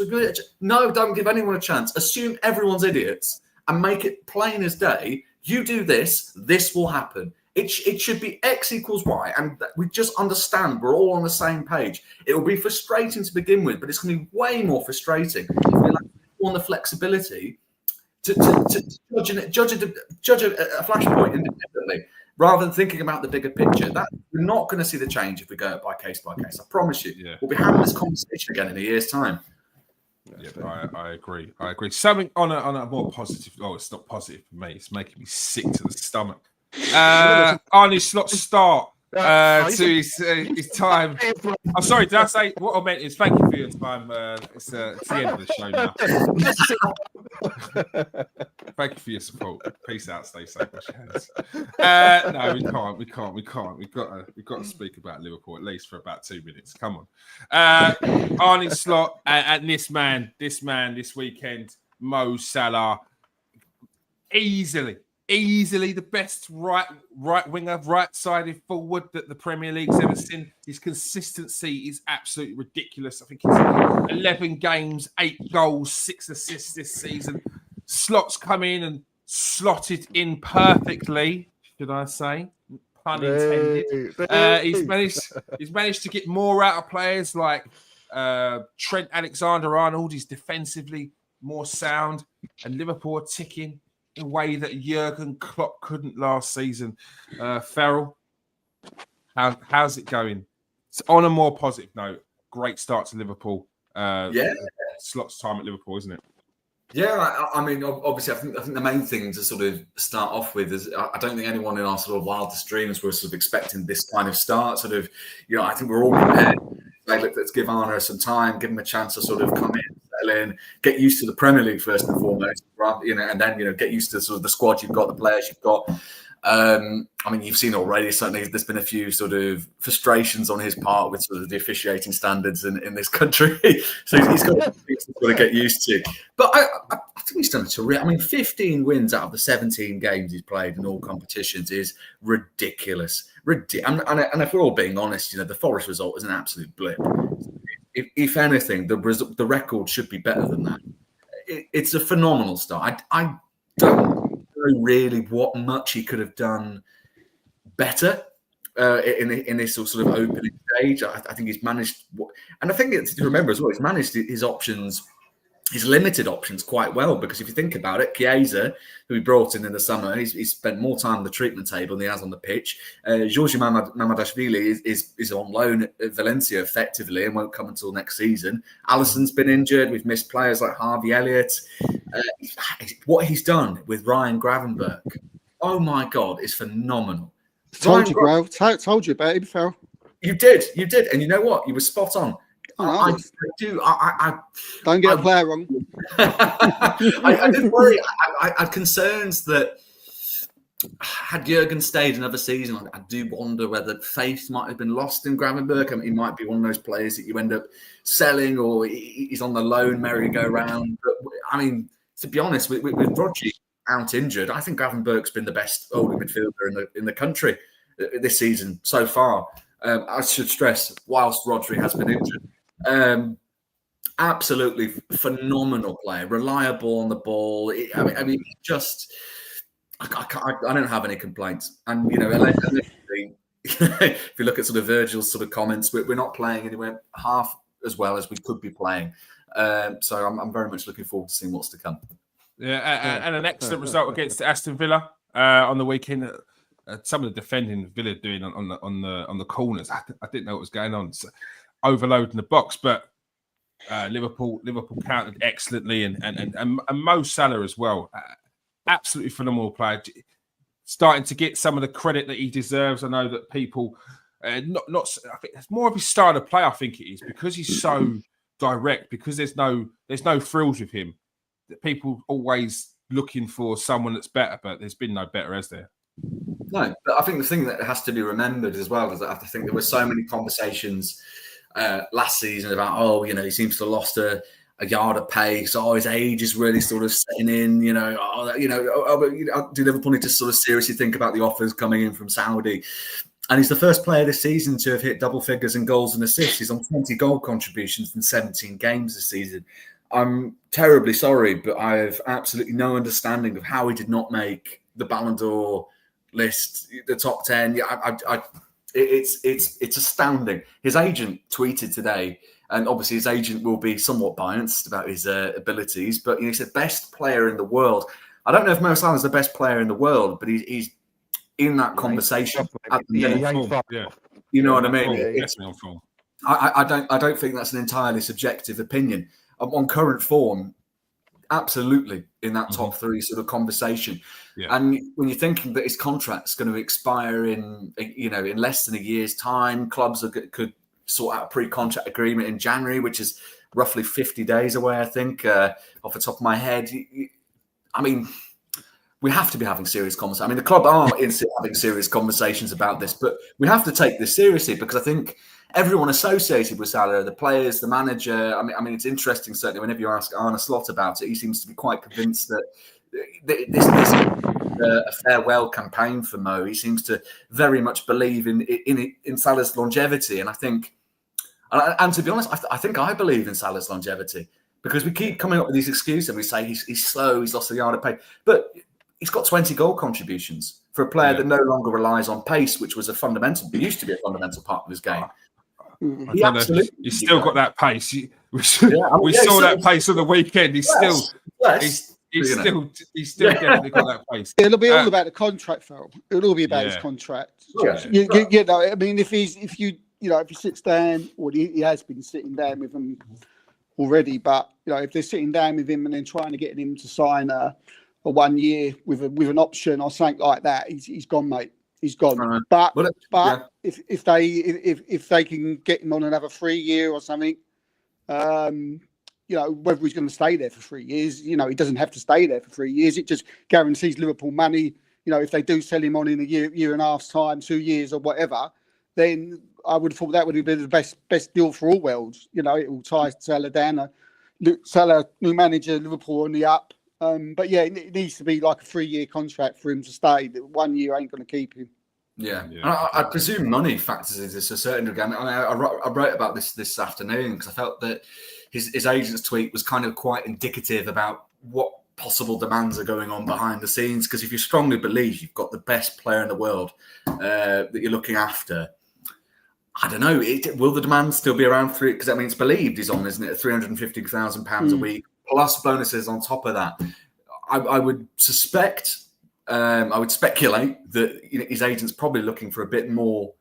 Speaker 3: No, don't give anyone a chance. Assume everyone's idiots and make it plain as day. You do this, this will happen. It should be X equals Y, and we just understand we're all on the same page. It will be frustrating to begin with, but it's going to be way more frustrating if we want the flexibility to judge a flashpoint independently, rather than thinking about the bigger picture. We're not going to see the change if we go by case. I promise you. Yeah. We'll be having this conversation again in a year's time.
Speaker 1: Yeah, I agree. Something on a more positive. Oh, it's not positive for me. It's making me sick to the stomach. Arnie Slot's start to his time. I'm sorry, did I say what I meant is thank you for your time. It's the end of the show now. Thank you for your support. Peace out, stay safe. No, we can't. We've got to speak about Liverpool at least for about 2 minutes. Come on. Arnie Slot and this man this weekend, Mo Salah, easily the best right winger, right-sided forward that the Premier League's ever seen. His consistency is absolutely ridiculous. I think he's 11 games, 8 goals, 6 assists this season. Slot's come in and slotted in perfectly, should I say? Pun intended. He's managed to get more out of players like Trent Alexander-Arnold. He's defensively more sound, and Liverpool are ticking in a way that Jurgen Klopp couldn't last season. Farrell, how's it going? It's on a more positive note. Great start to Liverpool. Slot's time at Liverpool, isn't it?
Speaker 3: Yeah, I mean, obviously, I think the main thing to sort of start off with is I don't think anyone in our sort of wildest dreams were sort of expecting this kind of start. Sort of, I think we're all prepared. Let's give Arne some time, give him a chance to sort of come in, settle in, get used to the Premier League first and foremost, and then get used to sort of the squad you've got, the players you've got. I mean, you've seen already, certainly there's been a few sort of frustrations on his part with sort of the officiating standards in this country. So he's got to get used to. But I think he's done a terrific. I mean, 15 wins out of the 17 games he's played in all competitions is ridiculous. And if we're all being honest, the Forest result is an absolute blip. If anything, the record should be better than that. It's a phenomenal start. I don't really what much he could have done better in this sort of opening stage. I think he's managed, and I think to remember as well, he's managed his options, his limited options quite well, because if you think about it, Chiesa, who he brought in the summer, he's spent more time on the treatment table than he has on the pitch. Georgi Mamadashvili is on loan at Valencia effectively and won't come until next season. Alisson's been injured. We've missed players like Harvey Elliott. What he's done with Ryan Gravenberch, oh my God, is phenomenal.
Speaker 4: Told you about him, Farrell.
Speaker 3: You did, and you know what? You were spot on. I
Speaker 4: don't get a player wrong.
Speaker 3: I didn't worry. I had concerns that had Jurgen stayed another season, I do wonder whether faith might have been lost in Gravenberch. I mean, he might be one of those players that you end up selling, or he's on the loan merry-go-round. But I mean, to be honest, with Rodri, out injured, I think Gravenberch's been the best holding midfielder in the country this season so far. I should stress, whilst Rodri has been injured, absolutely phenomenal player, reliable on the ball. I mean, just I don't have any complaints. And allegedly, if you look at sort of Virgil's sort of comments, we're not playing anywhere half as well as we could be playing. So I'm very much looking forward to seeing what's to come.
Speaker 1: Yeah, and an excellent result against Aston Villa on the weekend. Some of the defending Villa doing on the corners, I didn't know what was going on. So, overloading the box, but Liverpool countered excellently, and Mo Salah as well. Absolutely phenomenal player. Starting to get some of the credit that he deserves. I know that people not. I think it's more of his style of play. I think it is because he's so direct. Because there's no frills with him. That people always looking for someone that's better, but there's been no better, has there?
Speaker 3: No, but I think the thing that has to be remembered as well is that I think there were so many conversations last season about, he seems to have lost a yard of pace. His age is really sort of setting in. Do Liverpool need to sort of seriously think about the offers coming in from Saudi? And he's the first player this season to have hit double figures in goals and assists. He's on 20 goal contributions in 17 games this season. I'm terribly sorry, but I have absolutely no understanding of how he did not make the Ballon d'Or list, the top 10. It's astounding. His agent tweeted today, and obviously his agent will be somewhat biased about his abilities, but he said best player in the world. I don't know if Mo Salah is the best player in the world, but he's in that conversation. You know what I mean? I don't think that's an entirely subjective opinion. On current form, absolutely in that top three sort of conversation. Yeah. And when you're thinking that his contract's going to expire in less than a year's time, clubs could sort out a pre-contract agreement in January, which is roughly 50 days away, I think, off the top of my head. I mean, we have to be having serious conversations. I mean, the club are having serious conversations about this, but we have to take this seriously because I think everyone associated with Salah, the players, the manager. I mean, it's interesting. Certainly, whenever you ask Arne Slot about it, he seems to be quite convinced that this is a farewell campaign for Mo. He seems to very much believe in Salah's longevity, and I think, and to be honest, I think I believe in Salah's longevity because we keep coming up with these excuses and we say he's slow, he's lost a yard of pace, but he's got 20 goal contributions for a player that no longer relies on pace, which was used to be a fundamental part of his game.
Speaker 1: He's still got that pace. We saw that pace on the weekend. He's still definitely got that pace.
Speaker 4: It'll be all about the contract, Phil. It'll all be about his contract. I mean, if he sits down, or he has been sitting down with them already, but if they're sitting down with him and then trying to get him to sign a 1 year with an option or something like that, he's gone, mate. He's gone. But if they can get him on another 3 year or something, whether he's going to stay there for 3 years, he doesn't have to stay there for 3 years. It just guarantees Liverpool money. If they do sell him on in a year and a half's time, 2 years or whatever, then I would have thought that would have been the best deal for all worlds. It will tie Salah down. Salah, new manager, Liverpool on the up. But yeah, it needs to be like a 3 year contract for him to stay. 1 year ain't going to keep him.
Speaker 3: Yeah. I presume money factors into this a certain degree. I wrote about this afternoon because I felt that his agent's tweet was kind of quite indicative about what possible demands are going on behind the scenes. Because if you strongly believe you've got the best player in the world that you're looking after, I don't know. Will the demand still be around three? Because it's believed he's on, isn't it, £350,000 a week plus bonuses on top of that. I would suspect. I would speculate that his agent's probably looking for a bit more.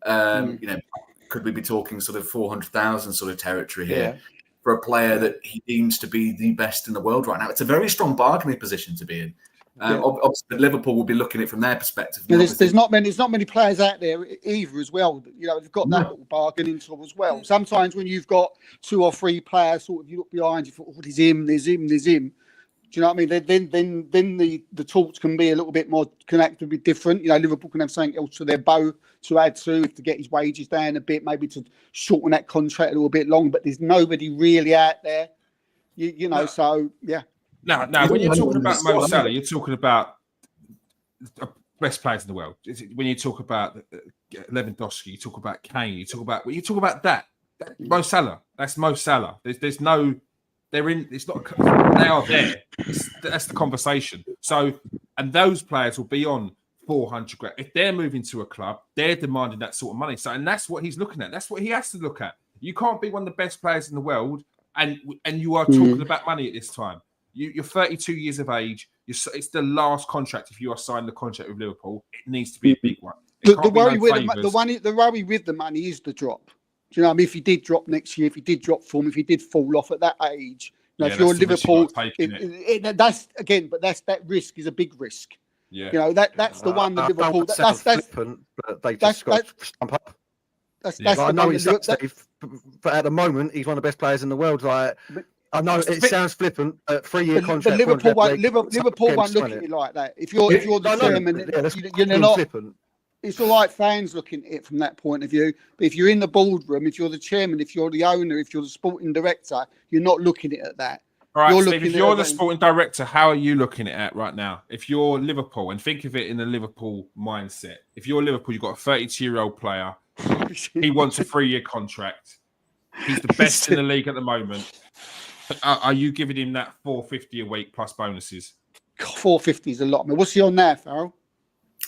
Speaker 3: Could we be talking sort of 400,000 sort of territory here for a player that he deems to be the best in the world right now? It's a very strong bargaining position to be in. Obviously, Liverpool will be looking at it from their perspective.
Speaker 4: There's not many players out there either as well. They've got that little bargaining tool as well. Sometimes when you've got 2 or 3 players, sort of you look behind, you thought, there's him. Do you know what I mean? Then the talks can be a little bit more connected, a bit different. Liverpool can have something else to their bow to add to get his wages down a bit, maybe to shorten that contract a little bit long. But there's nobody really out there, So yeah.
Speaker 1: Now, when you're talking about Mo Salah, you're talking about the best players in the world. When you talk about Lewandowski, you talk about Kane, you talk about that Mo Salah. That's Mo Salah. There's no, they're in. It's not. They are there. That's the conversation. So, and those players will be on 400 grand. If they're moving to a club, they're demanding that sort of money. So, and that's what he's looking at. That's what he has to look at. You can't be one of the best players in the world, and you are talking about money at this time. You're 32 years of age. It's the last contract. If you are signing the contract with Liverpool, it needs to be a big one.
Speaker 4: The worry with the money is the drop. Do you know what I mean? If he did drop next year, if he did drop form, if he did fall off at that age, if you're Liverpool, that's again, but that risk is a big risk.
Speaker 1: Yeah,
Speaker 4: you know that's the one that Liverpool. That's
Speaker 2: flippant, but they just got to stump up. I know he's Steve, but at the moment he's one of the best players in the world. Like, I know it sounds flippant, 3-year contract.
Speaker 4: But Liverpool won't look at it like that. If you're the chairman, you're not flippant. It's all right, fans looking at it from that point of view. But if you're in the boardroom, if you're the chairman, if you're the owner, if you're the sporting director, you're not looking at that.
Speaker 1: All right, Steve, if you're the sporting director, how are you looking at it right now? If you're Liverpool, and think of it in the Liverpool mindset. If you're Liverpool, you've got a 32-year-old player. He wants a 3-year contract. He's the best in the league at the moment. Are you giving him that $450 a week plus bonuses?
Speaker 4: $450 is a lot. What's he on now, Farrell?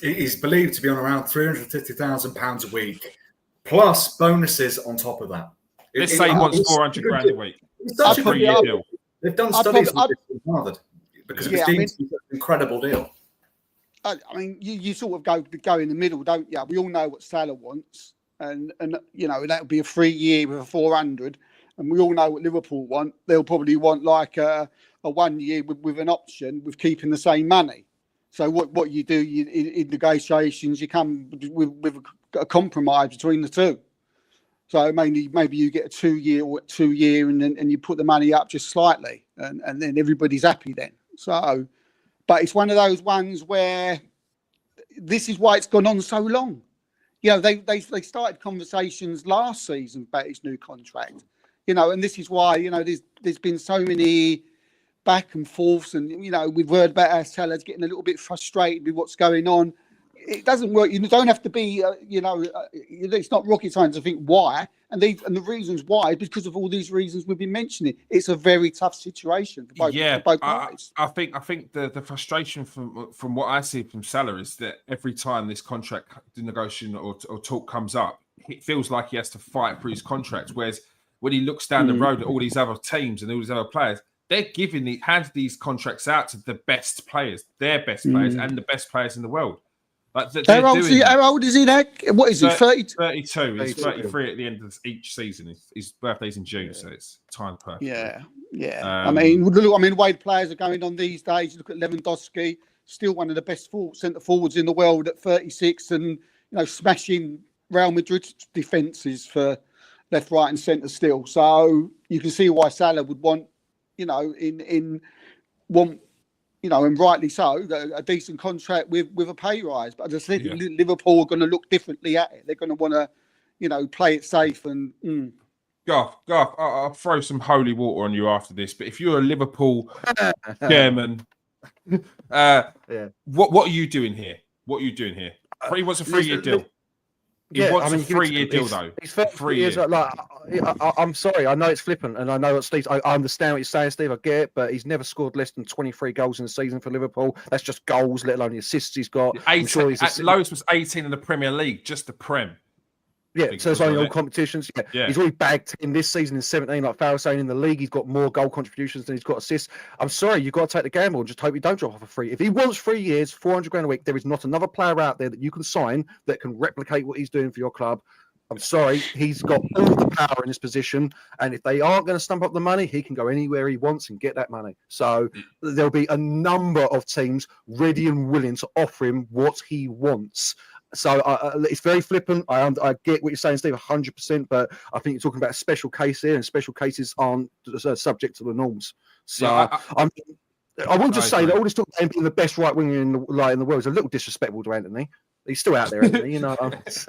Speaker 3: He's believed to be on around £350,000 a week, plus bonuses on top of that.
Speaker 1: Let's say he wants 400 grand a week. It's such a 3-year deal.
Speaker 3: They've done studies with Harvard because it's deemed to be an incredible deal.
Speaker 4: I mean, you sort of go in the middle, don't you? We all know what Salah wants, and you know that would be a 3-year with a 400, and we all know what Liverpool want. They'll probably want like a 1 year with an option with keeping the same money. So what you do in negotiations, you come with a compromise between the two. So maybe you get a 2-year and you put the money up just slightly, and then everybody's happy then. So, but it's one of those ones where this is why it's gone on so long. You know, they started conversations last season about his new contract. You know, and this is why, you know, there's been so many back and forths, and you know, we've heard about our sellers getting a little bit frustrated with what's going on. It doesn't work. You don't have to be, it's not rocket science to think why, and the reasons why is because of all these reasons we've been mentioning. It's a very tough situation for both parties.
Speaker 1: I think the frustration from what I see from Salah is that every time this contract negotiation or talk comes up, it feels like he has to fight for his contract. Whereas when he looks down the road at all these other teams and all these other players, they're handing these contracts out to the best players, their best players, and the best players in the world. Like
Speaker 4: how old is he now? What is he? 32.
Speaker 1: 32. He's 33 at the end of each season. His birthday's in June, so it's time perfect.
Speaker 4: Yeah. I mean, the way players are going on these days. Look at Lewandowski, still one of the best centre forwards in the world at 36, and you know, smashing Real Madrid's defences for left, right, and centre still. So you can see why Salah would want, you know, and rightly so, a decent contract with a pay rise. But as I said, Liverpool are going to look differently at it. They're going to want to, you know, play it safe. And
Speaker 1: Garth, I'll throw some holy water on you after this. But if you're a Liverpool chairman, what are you doing here? He wants a 3-year deal. He wants a 3-year deal, though.
Speaker 2: He's 3 years. I'm sorry. I know it's flippant, and I know what Steve. I understand what you're saying, Steve. I get it, but he's never scored less than 23 goals in a season for Liverpool. That's just goals, let alone the assists he's got.
Speaker 1: 18, lowest was 18 in the Premier League, just the Prem.
Speaker 2: Yeah, so it's only all competitions. Yeah. He's already bagged in this season in 17, like Farrell saying, in the league. He's got more goal contributions than he's got assists. I'm sorry, you've got to take the gamble and just hope he don't drop off a free. If he wants 3 years, 400 grand a week, there is not another player out there that you can sign that can replicate what he's doing for your club. I'm sorry, he's got all the power in his position, and if they aren't going to stump up the money, he can go anywhere he wants and get that money. So there'll be a number of teams ready and willing to offer him what he wants. So it's very flippant. I get what you're saying, Steve, 100%, but I think you're talking about a special case here, and special cases aren't subject to the norms. So I will just say that all this talk about him being the best right winger in the world is a little disrespectful to Anthony. He's still out there, isn't he? You know. Don't get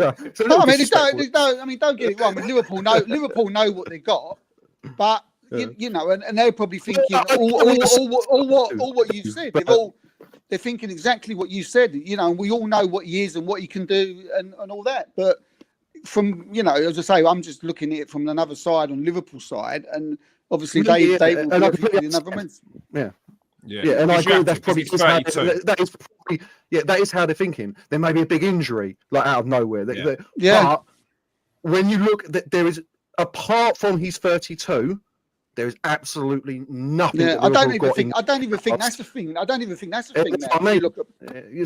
Speaker 2: it wrong. Liverpool know what they got, but
Speaker 4: you know, and they're probably thinking all what you said. They're thinking exactly what you said. You know, we all know what he is and what he can do and all that. But from, you know, as I say, I'm just looking at it from another side, on Liverpool side, and obviously they will be another man.
Speaker 2: Yeah, and I agree. That's probably that is how they're thinking. There may be a big injury, like out of nowhere. But when you look, there is, apart from he's 32, there is absolutely nothing.
Speaker 4: Yeah, I don't even think that's the thing. I don't even think that's the thing.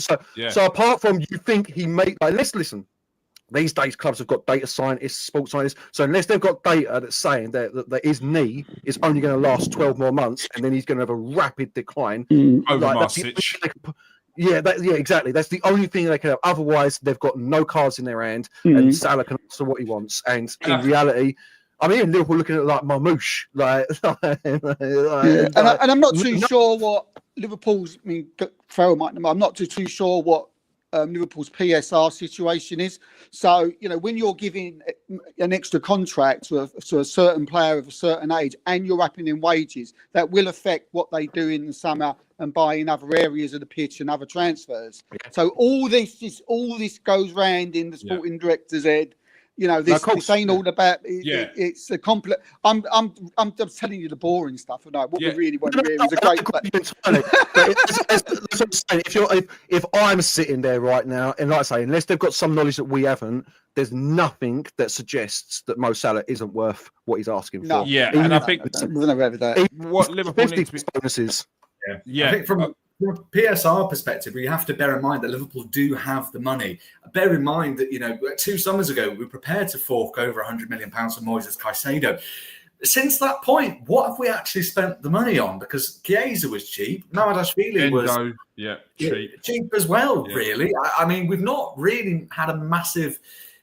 Speaker 2: So apart from, you think he may, like, let's listen. These days, clubs have got data scientists, sports scientists. So unless they've got data that's saying that his knee is only going to last 12 more months, and then he's going to have a rapid decline. Exactly. That's the only thing they can have. Otherwise, they've got no cards in their hand, and Salah can answer what he wants. And in reality, I mean, Liverpool looking at it like Marmouche.
Speaker 4: And I'm not too sure what Liverpool's. I mean, Farrell might know. I'm not too sure what Liverpool's PSR situation is. So, you know, when you're giving an extra contract to a certain player of a certain age, and you're upping in wages, that will affect what they do in the summer and buy in other areas of the pitch and other transfers. So all this goes round in the sporting director's head. You know, this ain't all about. It's a complex. I'm telling you the boring stuff. And what we really want to hear is a great.
Speaker 2: If I'm sitting there right now, and like I say, unless they've got some knowledge that we haven't, there's nothing that suggests that Mo Salah isn't worth what he's asking for.
Speaker 1: Yeah, and I think
Speaker 2: what Liverpool needs to be bonuses.
Speaker 3: I think from a PSR perspective, we have to bear in mind that Liverpool do have the money. Bear in mind that, you know, 2 summers ago, we were prepared to fork over £100 million for Moises Caicedo. Since that point, what have we actually spent the money on? Because Chiesa was cheap. Mamadashvili was cheap as well, really. I mean, we've not really had a massive,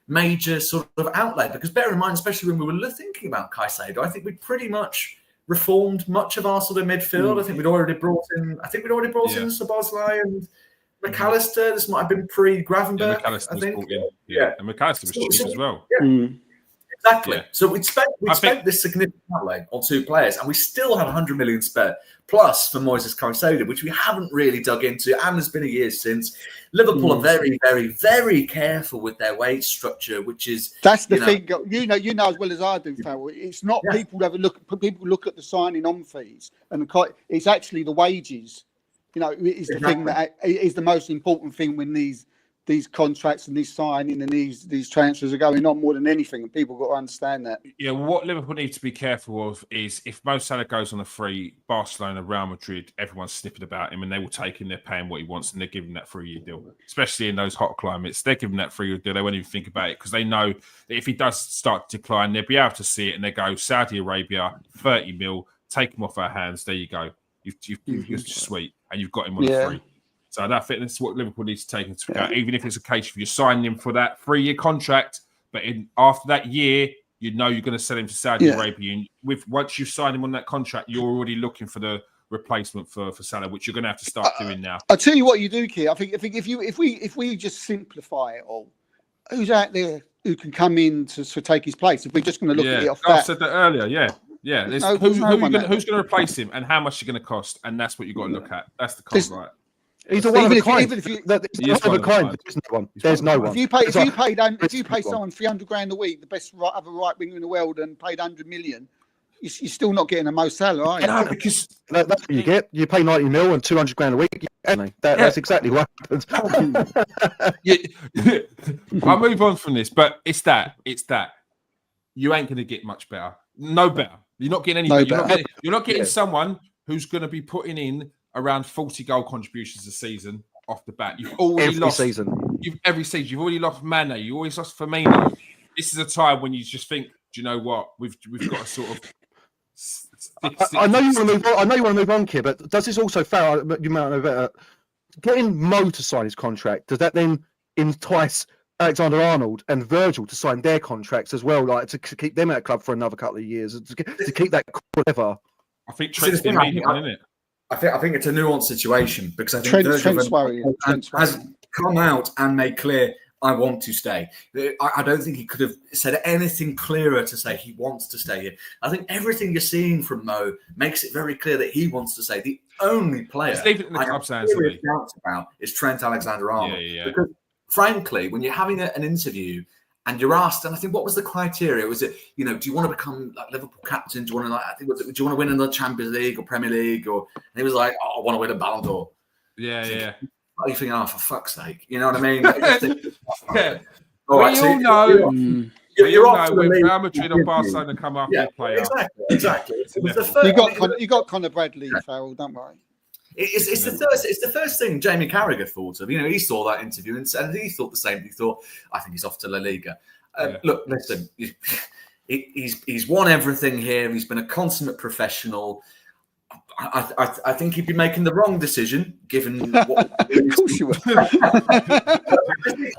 Speaker 3: major sort of outlay. Because bear in mind, especially when we were thinking about Caicedo, I think we pretty much reformed much of our sort of midfield. I think we'd already brought in Szoboszlai and McAllister. This might have been pre-Gravenberch, I think.
Speaker 1: And McAllister was cheap as well.
Speaker 3: Exactly. So we'd spent this significant outlay on 2 players, and we still had 100 million spare, plus for Moises Caicedo, which we haven't really dug into, and there's been a year since. Liverpool are very, very, very careful with their wage structure, which is
Speaker 4: the thing. You know as well as I do, Farrell. It's not people look at the signing on fees, and it's actually the wages. You know, it's the thing that is the most important thing when these contracts and these signing and these transfers are going on more than anything, and people got to understand that.
Speaker 1: Yeah, what Liverpool need to be careful of is if Mo Salah goes on a free, Barcelona, Real Madrid, everyone's snipping about him, and they will take him. They're paying what he wants, and they're giving that 3-year deal. Especially in those hot climates, they're giving that 3-year deal. They won't even think about it because they know that if he does start to decline, they'll be able to see it, and they go Saudi Arabia, 30 mil, take him off our hands. There you go. You're sweet, and you've got him on a free. So I think that's what Liverpool needs to take into account. Even if it's a case of you're signing him for that 3-year contract, but after that year, you know you're going to sell him to Saudi Arabia. And once you sign him on that contract, you're already looking for the replacement for Salah, which you're going to have to start doing now.
Speaker 4: I'll tell you what you do, Keir. I think if we just simplify it all, who's out there who can come in to take his place? If we're just going to look at it off that.
Speaker 1: I said that earlier. Yeah. Who's going to replace him, and how much you're going to cost, and that's what you've got to look at. That's the cost, right?
Speaker 2: He's a one of a kind. There's no one.
Speaker 4: If you pay someone $300,000 a week, the best other right winger in the world, and paid 100 million, you're still not getting a Mo Salah, are you?
Speaker 2: No, because that's what you get. You pay 90 mil and $200,000 a week. That's exactly what happens.
Speaker 1: I'll move on from this, but it's that. You ain't going to get much better. No better. You're not getting any better. You're not getting someone who's going to be putting in around 40 goal contributions a season off the bat. You've already lost every season. You've already lost Mane. You always lost Firmino. This is a time when you just think, do you know what? We've got to sort of.
Speaker 2: I know you want to move on. I know you want to move on, Kid, but does this also fail? You might know better. Getting Mo to sign his contract, does that then entice Alexander-Arnold and Virgil to sign their contracts as well, like to keep them at a club for another couple of years, to keep that whatever?
Speaker 1: I think Trent's the immediate one, isn't it?
Speaker 3: I think it's a nuanced situation because I think Virgil has come out and made clear I want to stay. I don't think he could have said anything clearer to say he wants to stay here. I think everything you're seeing from Mo makes it very clear that he wants to stay. The only player
Speaker 1: He's leaving the club,
Speaker 3: serious doubts about is Trent Alexander-Arnold. Because, frankly, when you're having an interview and you're asked, and I think, what was the criteria? Was it, do you want to become like Liverpool captain? Do you want to, do you want to win in the Champions League or Premier League? And he was like, I want to win a Ballon d'Or.
Speaker 1: Yeah.
Speaker 3: What are you thinking? For fuck's sake, you know what I mean?
Speaker 1: All right, we all know.
Speaker 3: You're off to
Speaker 1: when
Speaker 3: the
Speaker 1: Real Madrid or Barcelona come after the player.
Speaker 3: Exactly.
Speaker 4: You got Conor Bradley, Farrell. Don't worry.
Speaker 3: It's the first thing Jamie Carragher thought of. He saw that interview and he thought the same. He thought, I think he's off to La Liga. Look, listen, he's won everything here. He's been a consummate professional. I think he'd be making the wrong decision, given what.
Speaker 4: Of course you would. But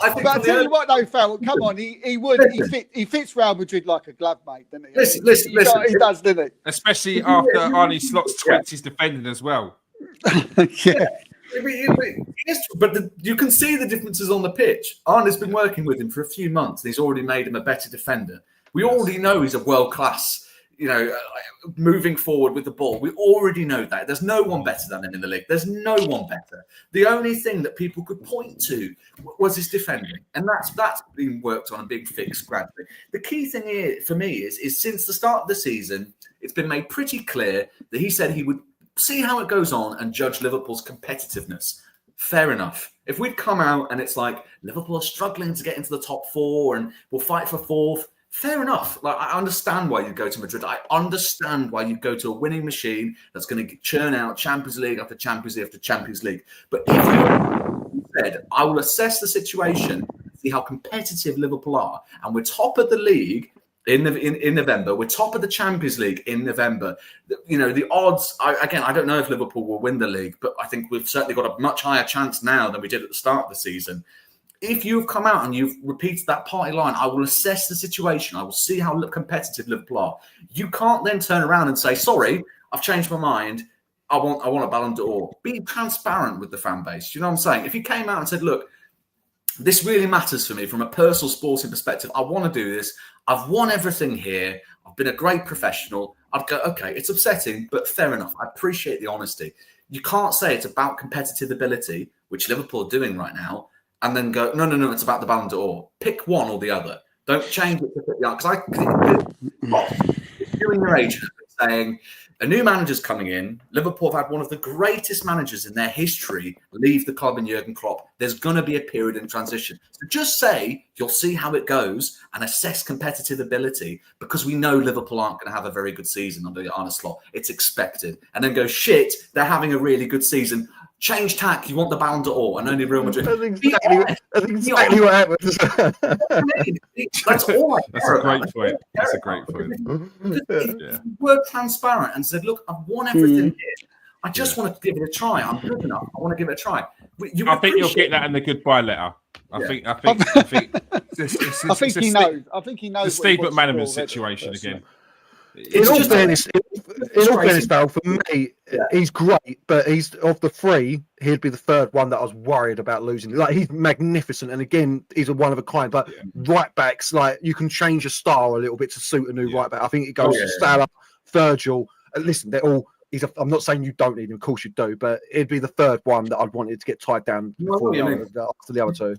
Speaker 4: I tell you what, though, Farrell, come on, he would. He fits Real Madrid like a glove, mate, doesn't he?
Speaker 3: Listen.
Speaker 4: He does, doesn't he?
Speaker 1: Especially after Arne Slot's tweets his defending as well.
Speaker 4: Yeah.
Speaker 3: But you can see the differences on the pitch. Arne's been working with him for a few months. And he's already made him a better defender. We already know he's a world class. Moving forward with the ball. We already know that. There's no one better than him in the league. There's no one better. The only thing that people could point to was his defending. And that's been worked on and being fixed gradually. The key thing here for me is since the start of the season, it's been made pretty clear that he said he would see how it goes on and judge Liverpool's competitiveness. Fair enough. If we'd come out and it's like Liverpool are struggling to get into the top 4 and we'll fight for 4th, fair enough. Like, I understand why you go to Madrid. I understand why you go to a winning machine that's going to churn out Champions League after Champions League after Champions League. But if you said, I will assess the situation, see how competitive Liverpool are, and we're top of the league in November, we're top of the Champions League in November. The odds, I don't know if Liverpool will win the league, but I think we've certainly got a much higher chance now than we did at the start of the season. If you've come out and you've repeated that party line, I will assess the situation. I will see how competitive Liverpool are. You can't then turn around and say, sorry, I've changed my mind. I want a Ballon d'Or. Be transparent with the fan base. Do you know what I'm saying? If you came out and said, look, this really matters for me from a personal sporting perspective. I want to do this. I've won everything here. I've been a great professional. I'd go, okay, it's upsetting, but fair enough. I appreciate the honesty. You can't say it's about competitive ability, which Liverpool are doing right now, and then go, no, it's about the Ballon d'Or. Pick one or the other. Don't change it to pick the other. Because if you're in your agent saying, a new manager's coming in, Liverpool have had one of the greatest managers in their history leave the club in Jurgen Klopp. There's going to be a period in transition. So just say you'll see how it goes and assess competitive ability, because we know Liverpool aren't going to have a very good season under Arne Slot. It's expected. And then go, shit, they're having a really good season. Change tack. You want the Ballon d'Or and only Real Madrid.
Speaker 2: That's exactly what happens.
Speaker 3: That's all I care about.
Speaker 1: That's a great point.
Speaker 3: If you were transparent and said, look, I've won everything here. I just want to give it a try. I'm good enough. I want to give it a try.
Speaker 1: I think you'll get that in the goodbye letter. I think
Speaker 4: he knows. I think he knows.
Speaker 1: The Steve McManaman situation again.
Speaker 2: In all fairness, Val, for me, he's great, but he's of the 3, he'd be the 3rd one that I was worried about losing. Like, he's magnificent, and again, he's a one of a kind. But right backs, like, you can change your style a little bit to suit a new right back. I think it goes to Salah, Virgil. Listen, they're all. I'm not saying you don't need him, of course you do, but it'd be the 3rd one that I'd wanted to get tied down before after the other 2.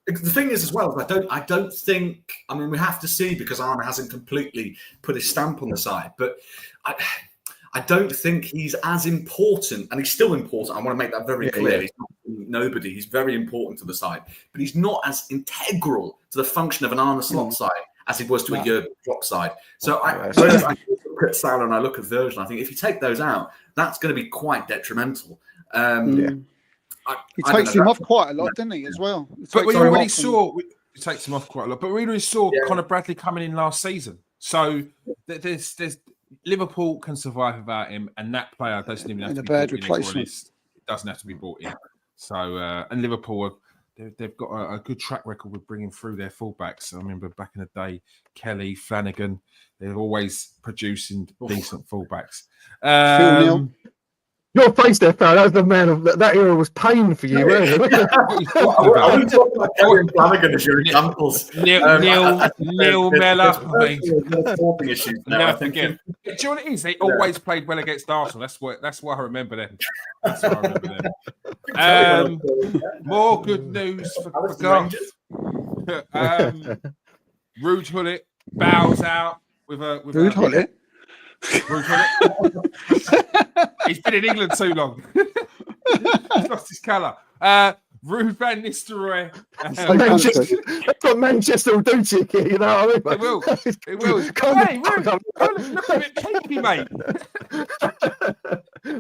Speaker 3: The thing is, as well, I don't think. I mean, we have to see, because Arne hasn't completely put his stamp on the side. But I don't think he's as important, and he's still important. I want to make that very clear. He's not nobody. He's very important to the side, but he's not as integral to the function of an Arne Slot side as he was to a Jurgen Klopp side. So I look at Salah and I look at Virgil. I think if you take those out, that's going to be quite detrimental.
Speaker 4: He takes him off quite a lot, doesn't he, as well?
Speaker 1: But we already saw it takes him off quite a lot. But we already saw Conor Bradley coming in last season. So there's Liverpool can survive without him, and that player doesn't even have to be brought in. It doesn't have to be brought in. So and Liverpool they've got a good track record with bringing through their fullbacks. I remember back in the day, Kelly, Flanagan, they're always producing decent fullbacks.
Speaker 4: Phil Neal.
Speaker 2: Your face there, pal. That was the man of that era was pain for you, wasn't it?
Speaker 3: I wouldn't talk about Kelly and Flanagan as your examples.
Speaker 1: Neil Mellor.
Speaker 3: Talking issues now.
Speaker 1: Never
Speaker 3: I think.
Speaker 1: forget. Do you know what it is? They always played well against Arsenal. That's why I remember them. That's why I remember them. More good news for Garth. Ruud Gullit bows out with
Speaker 4: Ruud Gullit.
Speaker 1: He's been in England too long. He's lost his colour. Ruud van Nistelrooy.
Speaker 2: That's what Manchester will do to you, you know what I mean?
Speaker 1: It will. It will. Hey, Ruud, look a bit cakey, mate.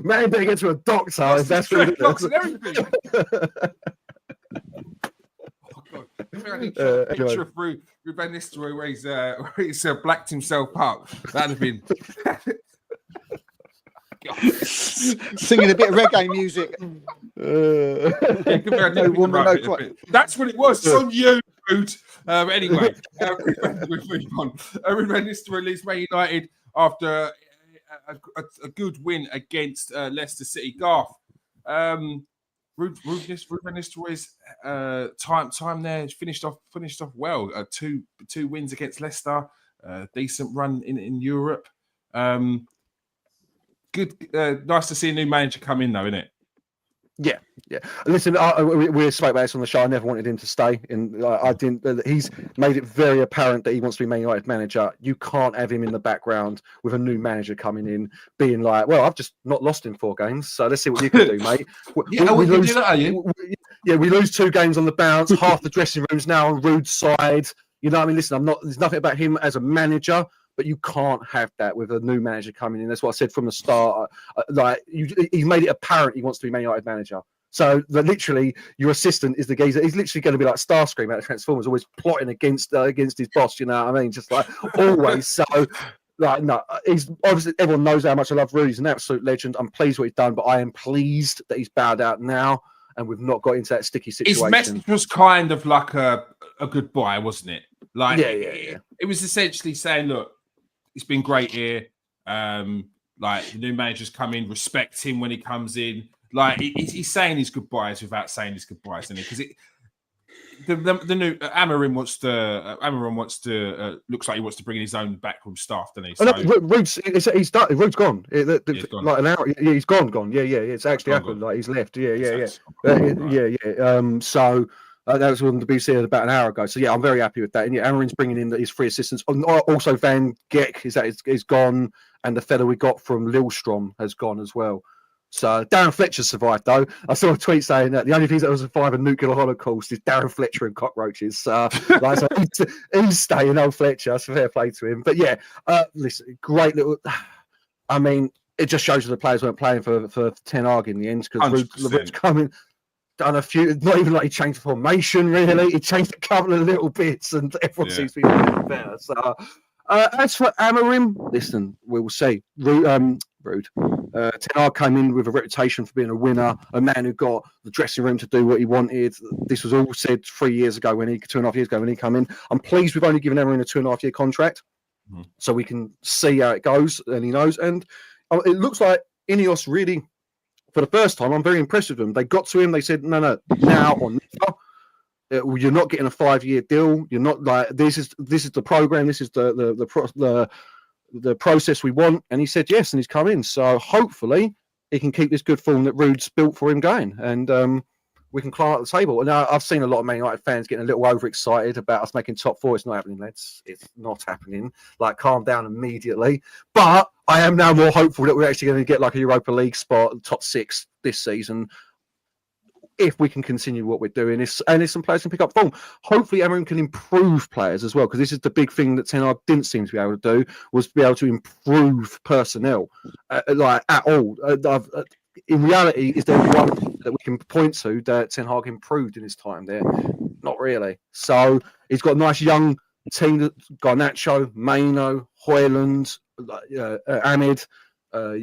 Speaker 2: Man, better get to a doctor if that's what it is.
Speaker 1: And everything. Oh, God. Picture of Ruud van Nistelrooy where he's blacked himself up. That'd have been...
Speaker 4: Singing a bit of reggae music.
Speaker 1: That's what it was. It's on you, Ruud. Anyway, we move on. Ruud van Nistelrooy leaves Man United after a good win against Leicester City. Garth, Ruud van Nistelrooy's time there finished off well. Two wins against Leicester. Decent run in Europe. Good, nice to see a new manager come in, though, isn't it?
Speaker 2: Yeah. Listen, we spoke about this on the show. I never wanted him to stay, and I didn't. He's made it very apparent that he wants to be Man United manager. You can't have him in the background with a new manager coming in, being like, "Well, I've just not lost in 4 games, so let's see what you can do, mate." We lose, do that, are you? We lose 2 games on the bounce. Half the dressing room's now on Ruud's side. You know what I mean? Listen, there's nothing about him as a manager. But you can't have that with a new manager coming in. That's what I said from the start. He's made it apparent he wants to be Man United manager. So literally, your assistant is the geezer. He's literally going to be like Starscream out of Transformers, always plotting against his boss. You know what I mean? Just like always. So, no, he's obviously everyone knows how much I love Ruud. He's an absolute legend. I'm pleased what he's done, but I am pleased that he's bowed out now, and we've not got into that sticky situation.
Speaker 1: His message was kind of like a goodbye, wasn't it? Like,
Speaker 2: yeah.
Speaker 1: It was essentially saying, look. It's been great here. Like the new manager's come in, respect him when he comes in. Like he's saying his goodbyes without saying his goodbyes, isn't he? Because the new Amarim wants to looks like he wants to bring in his own backroom staff, doesn't he? So,
Speaker 2: Ruud's done. Ruud's gone.
Speaker 1: He's gone.
Speaker 2: Like an hour. Yeah, he's gone. Yeah. It's actually happened. Like he's left. Yeah. So. That was on the BBC about an hour ago. So, yeah, I'm very happy with that. And, yeah, Amarin's bringing in his 3 assistants. Also, Van Geck is gone. And the fella we got from Lillstrom has gone as well. So, Darren Fletcher survived, though. I saw a tweet saying that the only thing that will survive a nuclear holocaust is Darren Fletcher and cockroaches. So he's staying, old Fletcher. So, fair play to him. But, yeah, listen, great little... I mean, it just shows that the players weren't playing for Ten Hag in the end because Ruud's coming... Done a few, not even like he changed the formation really. He changed a couple of little bits, and everyone seems to be better. So, as for Amarim, listen, we will see. Ruud. Ten Hag came in with a reputation for being a winner, a man who got the dressing room to do what he wanted. This was all said 2.5 years ago when he came in. I'm pleased we've only given Amarim a 2.5-year contract, so we can see how it goes, and he knows. And it looks like Ineos really. For the first time, I'm very impressed with them. They got to him. They said, no, now or never. You're not getting a 5-year deal. You're not like this is the program. This is the process we want. And he said yes, and he's come in. So hopefully he can keep this good form that Ruud's built for him going, and we can climb up the table. And I've seen a lot of Man United fans getting a little overexcited about us making top 4. It's not happening, lads. It's not happening. Like, calm down immediately. But I am now more hopeful that we're actually going to get like a Europa League spot, top 6 this season, if we can continue what we're doing. And if some players can pick up form. Hopefully, Amarim can improve players as well, because this is the big thing that Ten Hag didn't seem to be able to do, was to be able to improve personnel, like at all. In reality, is there one that we can point to that Ten Hag improved in his time there? Not really. So he's got a nice young team that Garnacho, Maino, Højlund, Ahmed,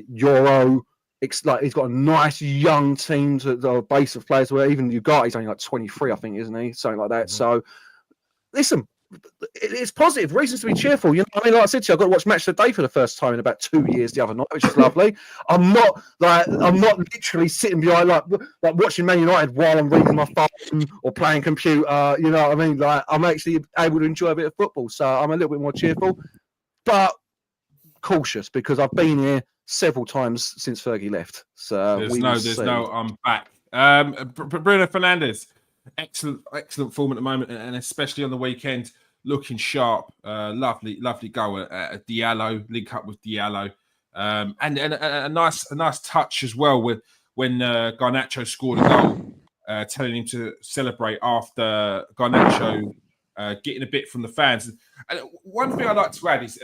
Speaker 2: Euro. He's got a nice young team to the base of players where even Ugarte's only like 23, I think, isn't he? Something like that. So listen, it's positive reasons to be cheerful. You know, I mean, like I said to you, I got to watch Match of the Day for the first time in about 2 years the other night, which is lovely. I'm not literally sitting behind like watching Man United while I'm reading my phone or playing computer. You know what I mean? Like I'm actually able to enjoy a bit of football, so I'm a little bit more cheerful, but cautious because I've been here several times since Fergie left. So
Speaker 1: there's no I'm back. Bruno Fernandes, excellent form at the moment, and especially on the weekend, looking sharp. Lovely goal at Diallo, link up with Diallo, and a nice touch as well with when Garnacho scored a goal, telling him to celebrate after Garnacho getting a bit from the fans. And one thing I like to add is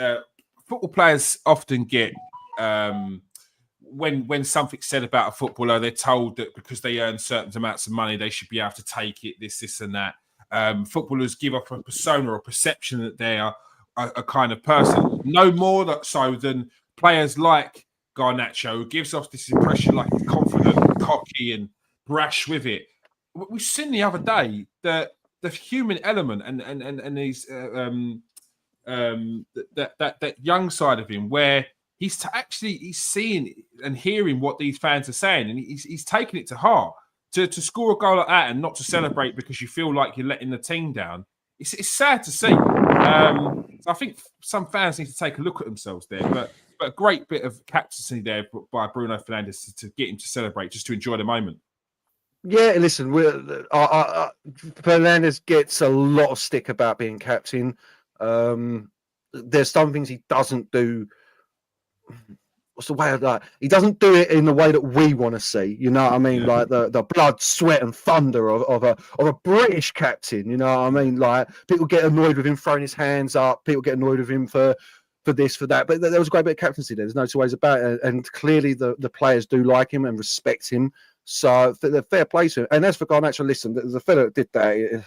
Speaker 1: football players often get. When something's said about a footballer, they're told that because they earn certain amounts of money, they should be able to take it, this and that. Footballers give off a persona or perception that they are a kind of person. No more so than players like Garnacho, who gives off this impression like he's confident, cocky, and brash with it. We've seen the other day that the human element and his that young side of him where he's seeing and hearing what these fans are saying, and he's taking it to heart. To score a goal like that and not to celebrate because you feel like you're letting the team down, it's sad to see. So I think some fans need to take a look at themselves there. But a great bit of captaincy there by Bruno Fernandes to get him to celebrate, just to enjoy the moment.
Speaker 2: Yeah, listen, Fernandes gets a lot of stick about being captain. There's some things he doesn't do. What's the way of that? He doesn't do it in the way that we want to see. You know what I mean? Yeah. Like the blood, sweat, and thunder of a British captain. You know what I mean? Like people get annoyed with him throwing his hands up. People get annoyed with him for this, for that. But there was a great bit of captaincy there. There's no two ways about it. And clearly the players do like him and respect him. So they're fair play to him. And as for Garnacho, listen, the fella that did that,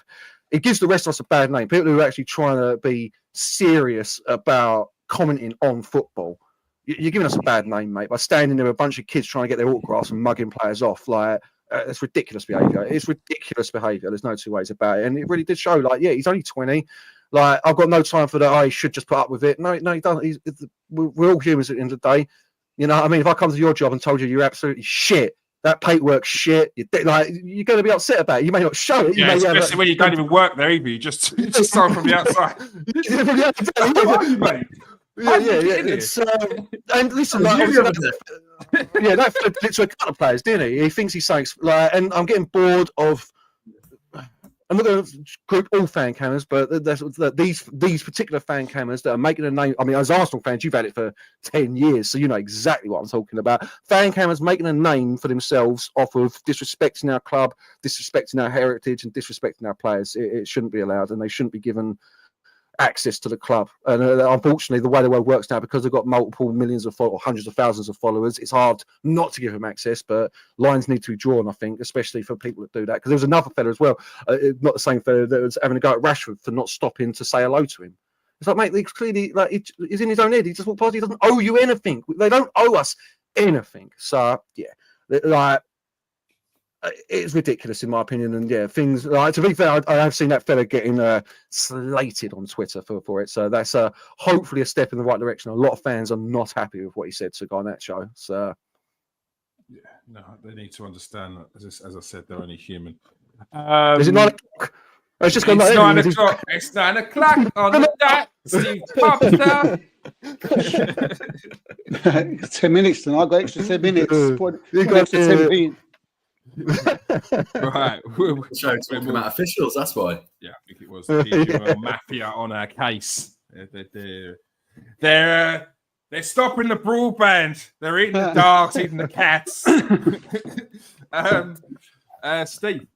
Speaker 2: it gives the rest of us a bad name. People who are actually trying to be serious about commenting on football. You're giving us a bad name, mate, by standing there with a bunch of kids trying to get their autographs and mugging players off. Like, it's ridiculous behaviour. It's ridiculous behaviour. There's no two ways about it. And it really did show, like, yeah, he's only 20. Like, I've got no time for that. He should just put up with it. No, he doesn't. We're all humans at the end of the day. You know what I mean? If I come to your job and told you you're absolutely shit, that paintwork's shit, you're going to be upset about it. You may not show it.
Speaker 1: Yeah, especially when you don't even work there either. You just sign from the outside. How are you, mate?
Speaker 2: Yeah. It's, and listen, like, that fed to a couple of players, didn't he? He thinks he's saying like, and I'm getting bored of. I'm not going to group all fan cameras, but these particular fan cameras that are making a name. I mean, as Arsenal fans, you've had it for 10 years, so you know exactly what I'm talking about. Fan cameras making a name for themselves off of disrespecting our club, disrespecting our heritage, and disrespecting our players. It shouldn't be allowed, and they shouldn't be given access to the club. And unfortunately, the way the world works now, because they've got multiple millions of or hundreds of thousands of followers, it's hard not to give them access, but lines need to be drawn, I think, especially for people that do that. Because there was another fella as well, not the same fella, that was having a go at Rashford for not stopping to say hello to him. It's like, mate, he's clearly, like, he's in his own head. He just walked past, he doesn't owe you anything. They don't owe us anything. So, yeah, like, it's ridiculous in my opinion, and yeah, things like, to be fair, I have seen that fella getting slated on Twitter for it, so that's hopefully a step in the right direction. A lot of fans are not happy with what he said to Garnacho. So
Speaker 1: yeah, no, they need to understand that, as I said, they're only human.
Speaker 2: Is it 9 o'clock? It's just 9
Speaker 1: o'clock. It's 9 o'clock on the dot. Steve Popstar.
Speaker 4: 10 minutes tonight. I got extra 10 minutes. You got extra 10 minutes.
Speaker 1: Right,
Speaker 3: show talking about officials. That's why.
Speaker 1: Yeah, I think it was the PGMOL mafia on our case. They're stopping the broadband. They're eating the dogs, eating the cats. Steve,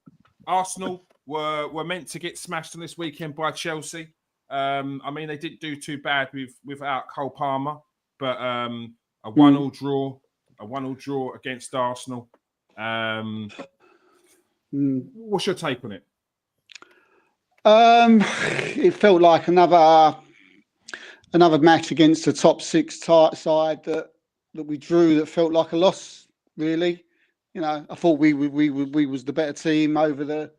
Speaker 1: Arsenal were meant to get smashed on this weekend by Chelsea. I mean, they didn't do too bad without Cole Palmer, but a 1-1 draw against Arsenal. What's your take on it?
Speaker 4: It felt like another match against the top six side that we drew. That felt like a loss. Really, you know, I thought we was the better team over the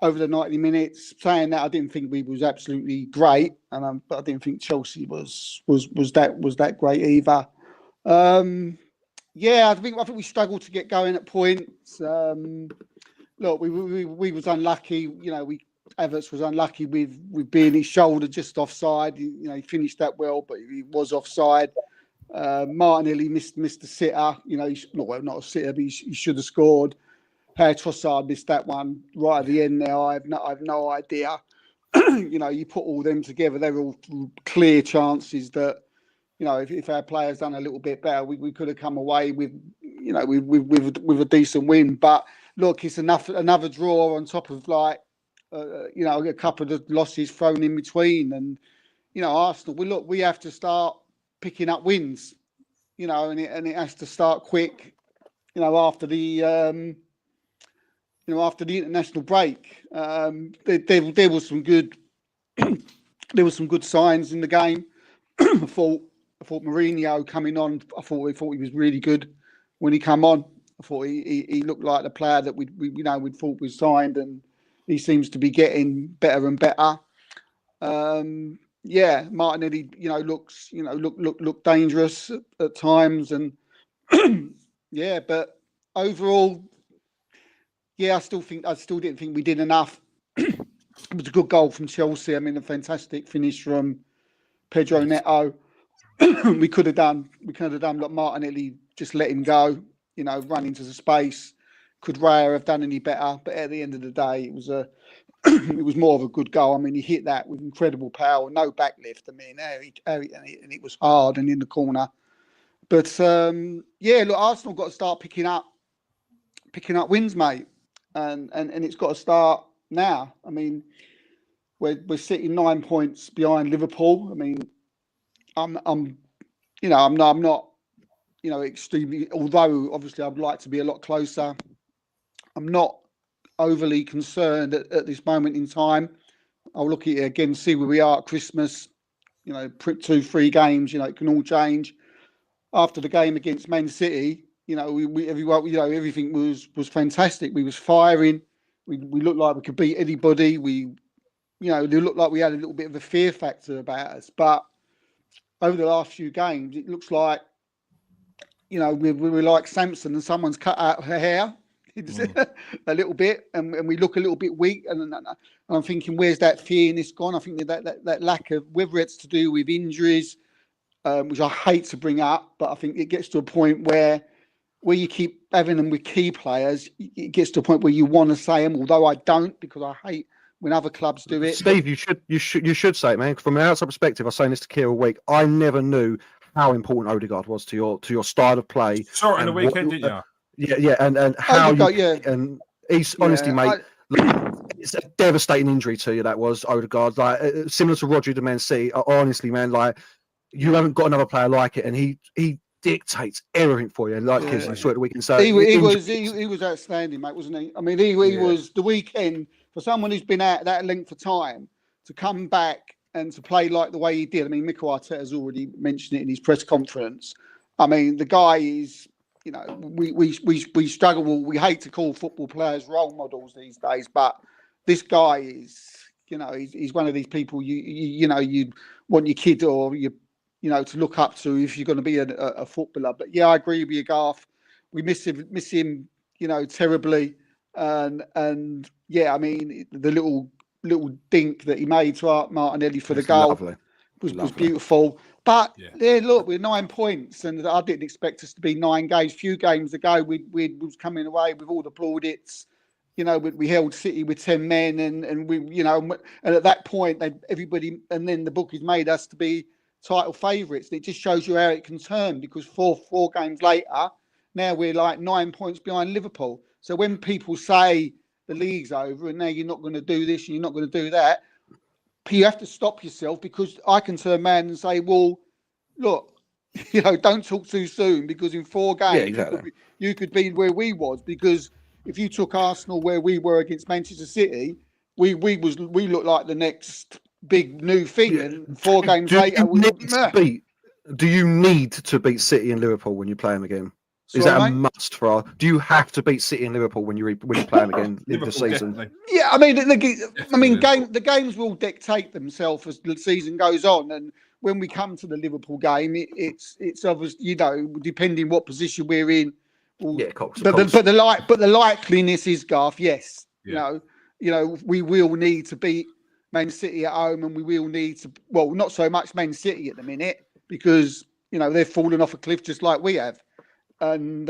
Speaker 4: over the 90 minutes. Saying that, I didn't think we was absolutely great, but I didn't think Chelsea was that great either. Yeah, I think we struggled to get going at points. Look, we was unlucky. Havertz was unlucky with being his shoulder just offside. He finished that well, but he was offside. Martinelli missed the sitter. Not a sitter, but he should have scored. How Trossard missed that one right at the end. Now I have no idea. You put all them together, they're all clear chances that if our players done a little bit better, we could have come away with a decent win. But look, it's another draw on top of a couple of losses thrown in between, and Arsenal. We have to start picking up wins, and it has to start quick, after the international break. There was some good signs in the game. I thought Mourinho coming on. I thought he was really good when he came on. I thought he looked like the player that we thought was signed, and he seems to be getting better and better. Martinelli, look dangerous at times, and but overall, I still didn't think we did enough. It was a good goal from Chelsea. I mean, a fantastic finish from Pedro Neto. we could have done like Martinelli, just let him go, run into the space. Could Raya have done any better? But at the end of the day, it was it was more of a good goal. I mean, he hit that with incredible power, no backlift. I mean, and it was hard and in the corner. But look, Arsenal got to start picking up wins, mate, and it's got to start now. I mean, we're sitting 9 points behind Liverpool. I mean, I'm not extremely. Although obviously I'd like to be a lot closer. I'm not overly concerned at this moment in time. I'll look at it again, see where we are at Christmas. 2-3 games. It can all change. After the game against Man City, everything was fantastic. We was firing. We looked like we could beat anybody. They looked like we had a little bit of a fear factor about us. But over the last few games, it looks like, we were like Samson and someone's cut out her hair a little bit, and we look a little bit weak. And I'm thinking, where's that fearness gone? I think that lack of, whether it's to do with injuries, which I hate to bring up, but I think it gets to a point where you keep having them with key players, it gets to a point where you want to say them, although I don't, because I hate when other clubs do it.
Speaker 2: Steve, you should say it, man. From an outside perspective, I was saying this to Keir all week. I never knew how important Odegaard was to your style of play.
Speaker 1: Saw it on the weekend, didn't you?
Speaker 2: Yeah, and how and he's honestly, mate. It's a devastating injury to you. That was Odegaard, like similar to Rodri to Man City. Honestly, man, like you haven't got another player like it, and he dictates everything for you. Like you saw it the weekend. So
Speaker 4: he was outstanding, mate, wasn't he? I mean, he was the weekend for someone who's been out that length of time to come back and to play like the way he did. I mean, Mikel Arteta's already mentioned it in his press conference. I mean, the guy is. We struggle. We hate to call football players role models these days, but this guy is, he's one of these people you want your kid or to look up to if you're going to be a footballer. But yeah, I agree with you, Garth. We miss him, terribly, and yeah, I mean the little dink that he made to Art Martinelli for the goal was beautiful. But look, we're 9 points, and I didn't expect us to be 9 games. Few games ago, we was coming away with all the plaudits. We held City with 10 men, and we, and at that point, everybody, and then the bookies made us to be title favourites. It just shows you how it can turn, because four games later, now we're like 9 points behind Liverpool. So when people say the league's over and now you're not going to do this and you're not going to do that, you have to stop yourself, because I can turn around and say, well, look, don't talk too soon, because in 4 games you could be where we was. Because if you took Arsenal where we were against Manchester City, we looked like the next big new thing. And 4 games later,
Speaker 2: do you need to beat City and Liverpool when you play them again? Is
Speaker 4: Sorry,
Speaker 2: that a
Speaker 4: mate?
Speaker 2: must for our? Do you have to beat City and Liverpool when you play them again in the
Speaker 1: Liverpool,
Speaker 2: season?
Speaker 1: definitely.
Speaker 4: Yeah, I mean,
Speaker 1: Liverpool.
Speaker 4: the games will dictate themselves as the season goes on, and when we come to the Liverpool game, it's obvious, depending what position we're in.
Speaker 2: Yeah, of course.
Speaker 4: But the likeliness is, Garth, yes,
Speaker 1: Yeah.
Speaker 4: we will need to beat Man City at home, and we will need to. Well, not so much Man City at the minute because they've fallen off a cliff just like we have, and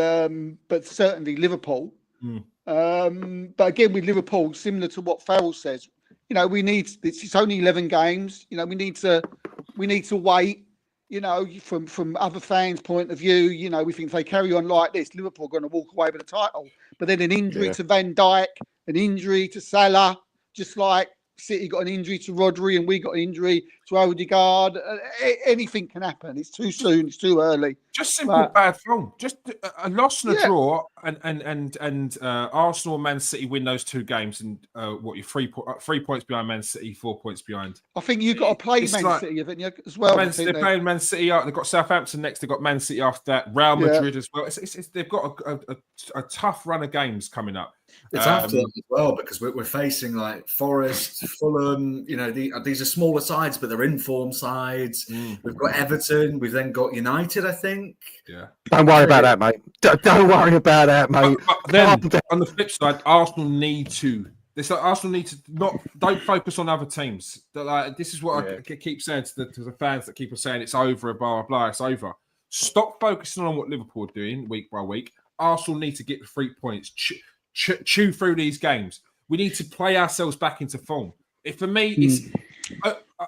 Speaker 4: but certainly Liverpool. But again, with Liverpool, similar to what Farrell says, it's only 11 games. We need to wait. From other fans' point of view, we think if they carry on like this, Liverpool are going to walk away with the title. But then an injury to Van Dijk, an injury to Salah, just like City got an injury to Rodri and we got an injury to Odegaard. Anything can happen. It's too soon. It's too early.
Speaker 1: Just simple bad form. Just a loss and a draw, and Arsenal and Man City win those 2 games, and you're 3 points behind Man City, 4 points behind.
Speaker 4: I think you've got to play Man City, haven't you, as well?
Speaker 1: They're playing Man City. They've got Southampton next. They've got Man City after that. Real Madrid as well. They've got a tough run of games coming up.
Speaker 3: It's after as well because we're facing like Forest, Fulham. These are smaller sides, but they're in-form sides. We've got Everton. We've then got United, I think.
Speaker 1: Yeah.
Speaker 2: Don't worry about that, mate. Don't worry about that, mate.
Speaker 1: But then on the flip side, Arsenal need to. Arsenal need to don't focus on other teams. This is what I keep saying to the fans that keep saying it's over, blah blah blah. It's over. Stop focusing on what Liverpool are doing week by week. Arsenal need to get the 3 points. Chew through these games. We need to play ourselves back into form. For me, it's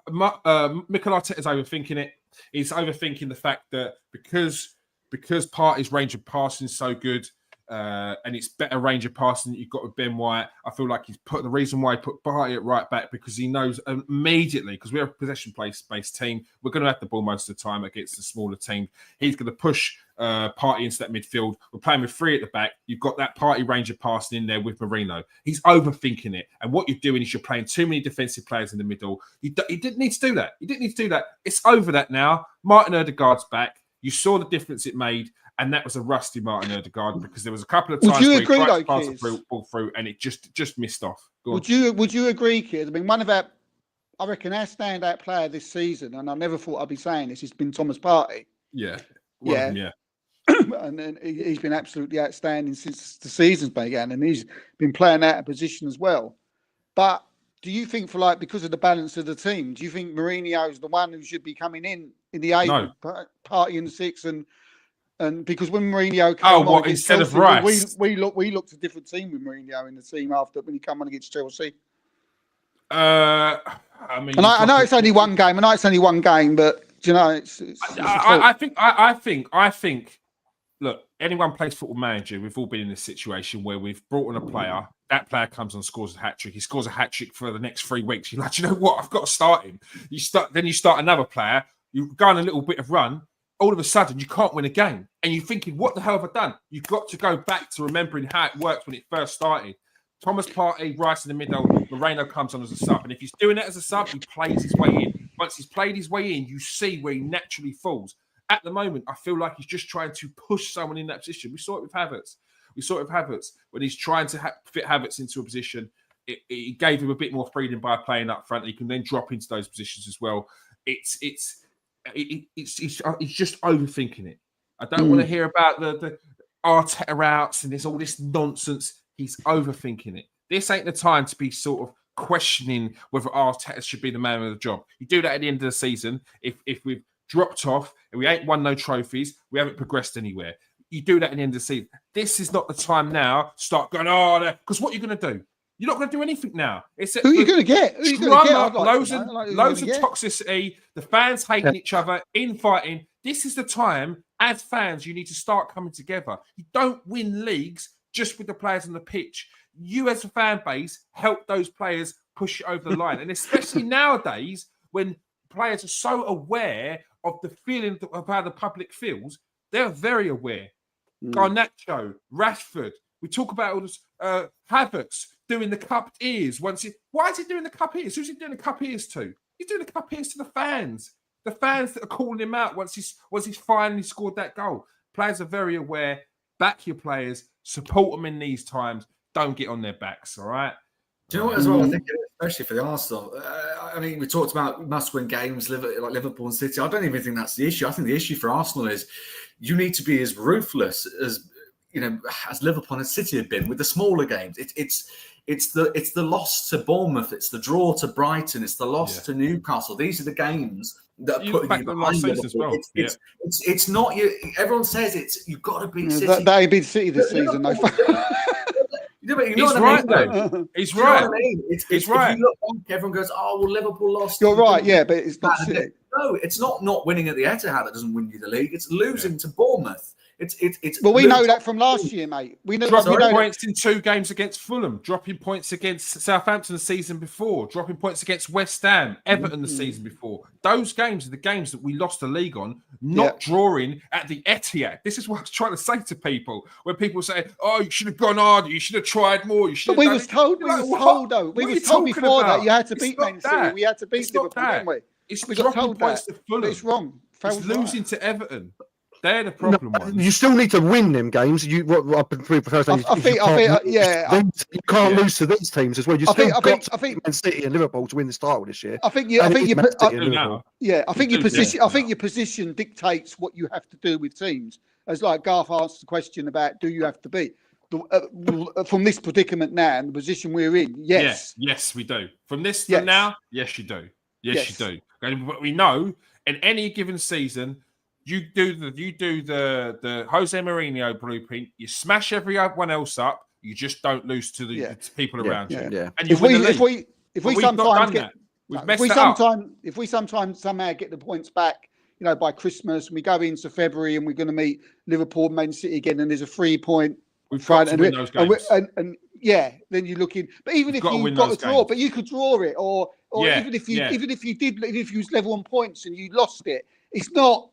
Speaker 1: Mikel Arteta's overthinking it. He's overthinking the fact that because Partey's range of passing is so good, and it's better range of passing that you've got with Ben White. I feel like the reason why he put Partey at right back because he knows immediately, because we're a possession-based team, we're going to have the ball most of the time against the smaller team. He's going to push Partey into that midfield. We're playing with 3 at the back. You've got that Partey range of passing in there with Marino. He's overthinking it. And what you're doing is you're playing too many defensive players in the middle. You didn't need to do that. It's over that now. Martin Odegaard's back. You saw the difference it made. And that was a rusty Martin Odegaard because there was a couple of times where he tried to pass the ball through and it just missed off.
Speaker 4: Would you agree, Kid? I mean, I reckon our standout player this season, and I never thought I'd be saying this, has been Thomas Partey.
Speaker 1: Yeah.
Speaker 4: And then he's been absolutely outstanding since the season's began, and he's been playing out of position as well. But do you think because of the balance of the team, do you think Mourinho is the one who should be coming in the 8, Partey in the 6, and because when Mourinho came on
Speaker 1: instead
Speaker 4: Chelsea,
Speaker 1: of Rice,
Speaker 4: we looked a different team with Mourinho in the team after when he came on against Chelsea.
Speaker 1: I
Speaker 4: know it's only one game. But
Speaker 1: I think. Look, anyone plays Football Manager. We've all been in this situation where we've brought in a player. That player comes and scores a hat trick. He scores a hat trick for the next 3 weeks. You're like, you know what? I've got to start him. Then you start another player. You go on a little bit of run. All of a sudden, you can't win a game. And you're thinking, what the hell have I done? You've got to go back to remembering how it worked when it first started. Thomas Partey, Rice in the middle, Moreno comes on as a sub. And if he's doing it as a sub, he plays his way in. Once he's played his way in, you see where he naturally falls. At the moment, I feel like he's just trying to push someone in that position. We saw it with Havertz. When he's trying to fit Havertz into a position. It gave him a bit more freedom by playing up front. He can then drop into those positions as well. He's just overthinking it. I don't want to hear about the Arteta outs and there's all this nonsense. He's overthinking it. This ain't the time to be sort of questioning whether Arteta should be the man of the job. You do that at the end of the season. If we've dropped off and we ain't won no trophies, we haven't progressed anywhere. You do that at the end of the season. This is not the time now to start going, because what you're going to do? You're not going to do anything now.
Speaker 4: Who are you going to get?
Speaker 1: Loads of toxicity, the fans hating each other, infighting. This is the time, as fans, you need to start coming together. You don't win leagues just with the players on the pitch. You, as a fan base, help those players push it over the line. And especially nowadays, when players are so aware of the feeling of how the public feels, they're very aware. Garnacho, Rashford, we talk about all this, Havertz doing the cupped ears. Why is he doing the cup ears? Who's he doing the cup ears to? He's doing the cup ears to the fans. The fans that are calling him out once he's finally scored that goal. Players are very aware. back your players, support them in these times. Don't get on their backs, all right?
Speaker 3: Do you know what as well? I think, especially for the Arsenal, I mean, we talked about must-win games like Liverpool and City. I don't even think that's the issue. I think the issue for Arsenal is you need to be as ruthless as as Liverpool and City have been with the smaller games. It's the loss to Bournemouth, it's the draw to Brighton, it's the loss to Newcastle. These are the games that are putting you behind Liverpool. Well. It's not you. Everyone says you've got to beat City.
Speaker 4: They beat City this season, though.
Speaker 1: He's right, though. He's right.
Speaker 3: I mean? It's right. If you look back, everyone goes, "Oh, well, Liverpool lost."
Speaker 4: You're right, yeah, but it's not City.
Speaker 3: No, it's not winning at the Etihad that doesn't win you the league. It's losing to Bournemouth. It's.
Speaker 4: Well, we know that from last year, mate. We know
Speaker 1: dropping points in 2 games against Fulham, dropping points against Southampton the season before, dropping points against West Ham, Everton the season before. Those games are the games that we lost the league on, not drawing at the Etihad. This is what I was trying to say to people when people say, "Oh, you should have gone harder, you should have tried more." You should.
Speaker 4: But we was told before that you had to beat Man City. We had to beat Liverpool, didn't we?
Speaker 1: It's dropping points to Fulham.
Speaker 4: It's wrong.
Speaker 1: It's losing to Everton. They're the problem ones.
Speaker 2: You still need to win them games. You can't lose to these teams as well. You still got to beat Man City and Liverpool to win this title this year.
Speaker 4: I think your position dictates what you have to do with teams. As like Garth asked the question about, do you have to beat? From this predicament now and the position we're in, yes,
Speaker 1: we do. From now, yes, you do. Yes, you do. But we know in any given season. You do the Jose Mourinho blueprint. You smash everyone else up. You just don't lose to the people around you.
Speaker 2: Yeah.
Speaker 1: And
Speaker 4: if we sometimes somehow get the points back, by Christmas, and we go into February and we're going to meet Liverpool, Man City again, and there's a 3-point
Speaker 1: front, and win those games.
Speaker 4: And then you're looking. But even if you've got a draw, but you could draw it, or even if you was level on points and you lost it, it's not.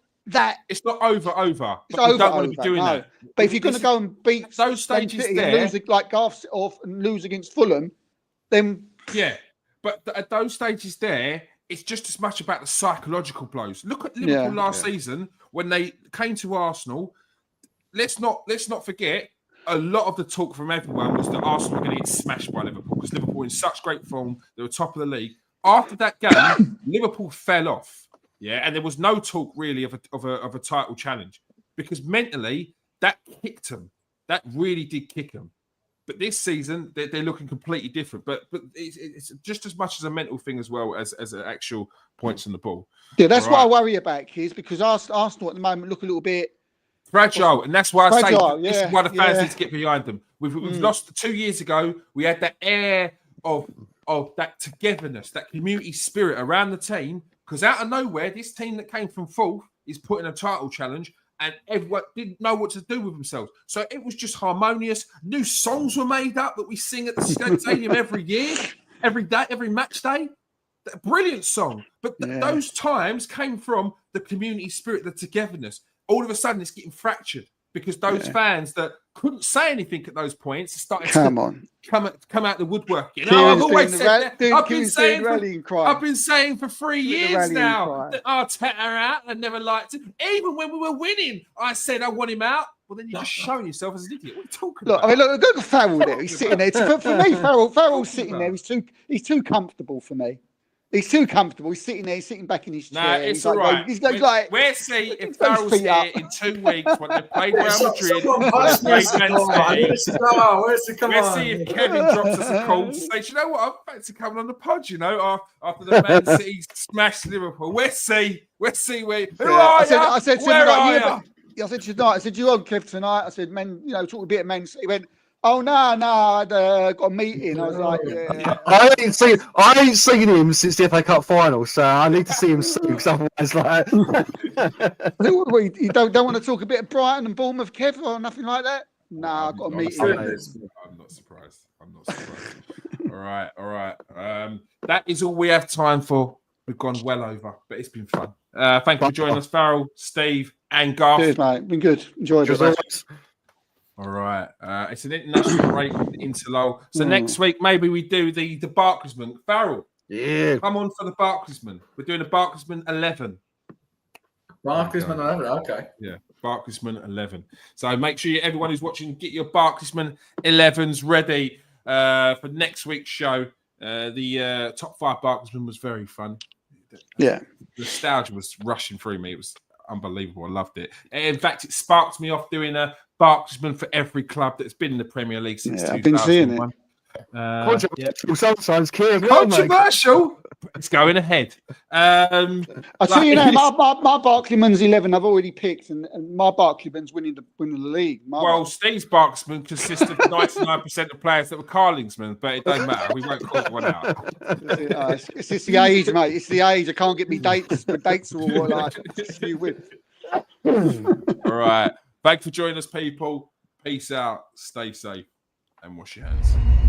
Speaker 1: It's not over.
Speaker 4: It's over.
Speaker 1: We don't want to be doing that.
Speaker 4: But if you're going to go and beat
Speaker 1: those stages there,
Speaker 4: and lose like Garth off and lose against Fulham, then
Speaker 1: But at those stages there, it's just as much about the psychological blows. Look at Liverpool last season when they came to Arsenal. Let's not forget. A lot of the talk from everyone was that Arsenal were going to get smashed by Liverpool because Liverpool were in such great form. They were top of the league. After that game, Liverpool fell off. Yeah, and there was no talk really of a title challenge because mentally that kicked them. That really did kick them. But this season they're looking completely different. But it's just as much as a mental thing as well as actual points on the ball.
Speaker 4: Yeah, that's what I worry about, kids, because Arsenal at the moment look a little bit
Speaker 1: fragile, and that's why I say this is why the fans need to get behind them. We've lost 2 years ago. We had that air of that togetherness, that community spirit around the team. Because out of nowhere, this team that came from fourth is putting a title challenge, and everyone didn't know what to do with themselves. So it was just harmonious. New songs were made up that we sing at the stadium every year, every day, every match day. A brilliant song. But those times came from the community spirit, the togetherness. All of a sudden, it's getting fractured because those fans that couldn't say anything at those points started to come out the woodwork. I've always said that. I've been saying for 3 years now that Arteta out. I never liked him. Even when we were winning, I said I want him out. Well, then you're just showing yourself as an idiot. What are you talking about?
Speaker 4: I mean, look at Farrell there. He's sitting there. For me, Farrell's sitting there. He's too comfortable for me. He's too comfortable. He's sitting there, sitting back in his chair.
Speaker 1: Nah, it's all right. We'll see if Farrell's here in 2 weeks when they play Real Madrid. We'll see if Kevin drops us a call to say, you know what, I'm back to coming on the pod, after the Man City smashed Liverpool. We'll see where. I said
Speaker 4: you on Kev tonight. I said, talk a bit of Man City. He went, oh no! I'd got a meeting. I was like,
Speaker 2: I ain't seen him since the FA Cup final, so I need to see him soon. Because otherwise,
Speaker 4: you don't want to talk a bit of Brighton and Bournemouth, Kev, or nothing like that. No, I've got a meeting.
Speaker 1: I'm not surprised. All right. That is all we have time for. We've gone well over, but it's been fun. Thank you for joining us, Farrell, Steve, and Garth.
Speaker 4: Cheers, mate. Been good. Enjoyed it.
Speaker 1: All right. It's an international break into lull. So next week, maybe we do the Barclaysman. Farrell, come on for the Barclaysman. We're doing a Barclaysman 11.
Speaker 3: Barclaysman 11, okay.
Speaker 1: Yeah. Barclaysman 11. So make sure everyone who's watching, get your Barclaysman 11s ready for next week's show. The top 5 Barclaysman was very fun.
Speaker 4: Yeah.
Speaker 1: Nostalgia was rushing through me. It was unbelievable. I loved it. In fact, it sparked me off doing a Barclaysman for every club that's been in the Premier League since 2001.
Speaker 4: I've been seeing it.
Speaker 2: Controversial sometimes, Kieran. Well, mate.
Speaker 1: Controversial. It's going ahead.
Speaker 4: I tell you now, my Barclayman's 11 I've already picked, and my Barclayman's winning the league.
Speaker 1: Steve's Barclaysman consists of 99% of players that were Carlingsmen, but it don't matter. We won't call one out.
Speaker 4: It's just the age, mate. It's the age. I can't get me dates. The dates are all like a few wins.
Speaker 1: All right. Thanks for joining us, people. Peace out. Stay safe and wash your hands.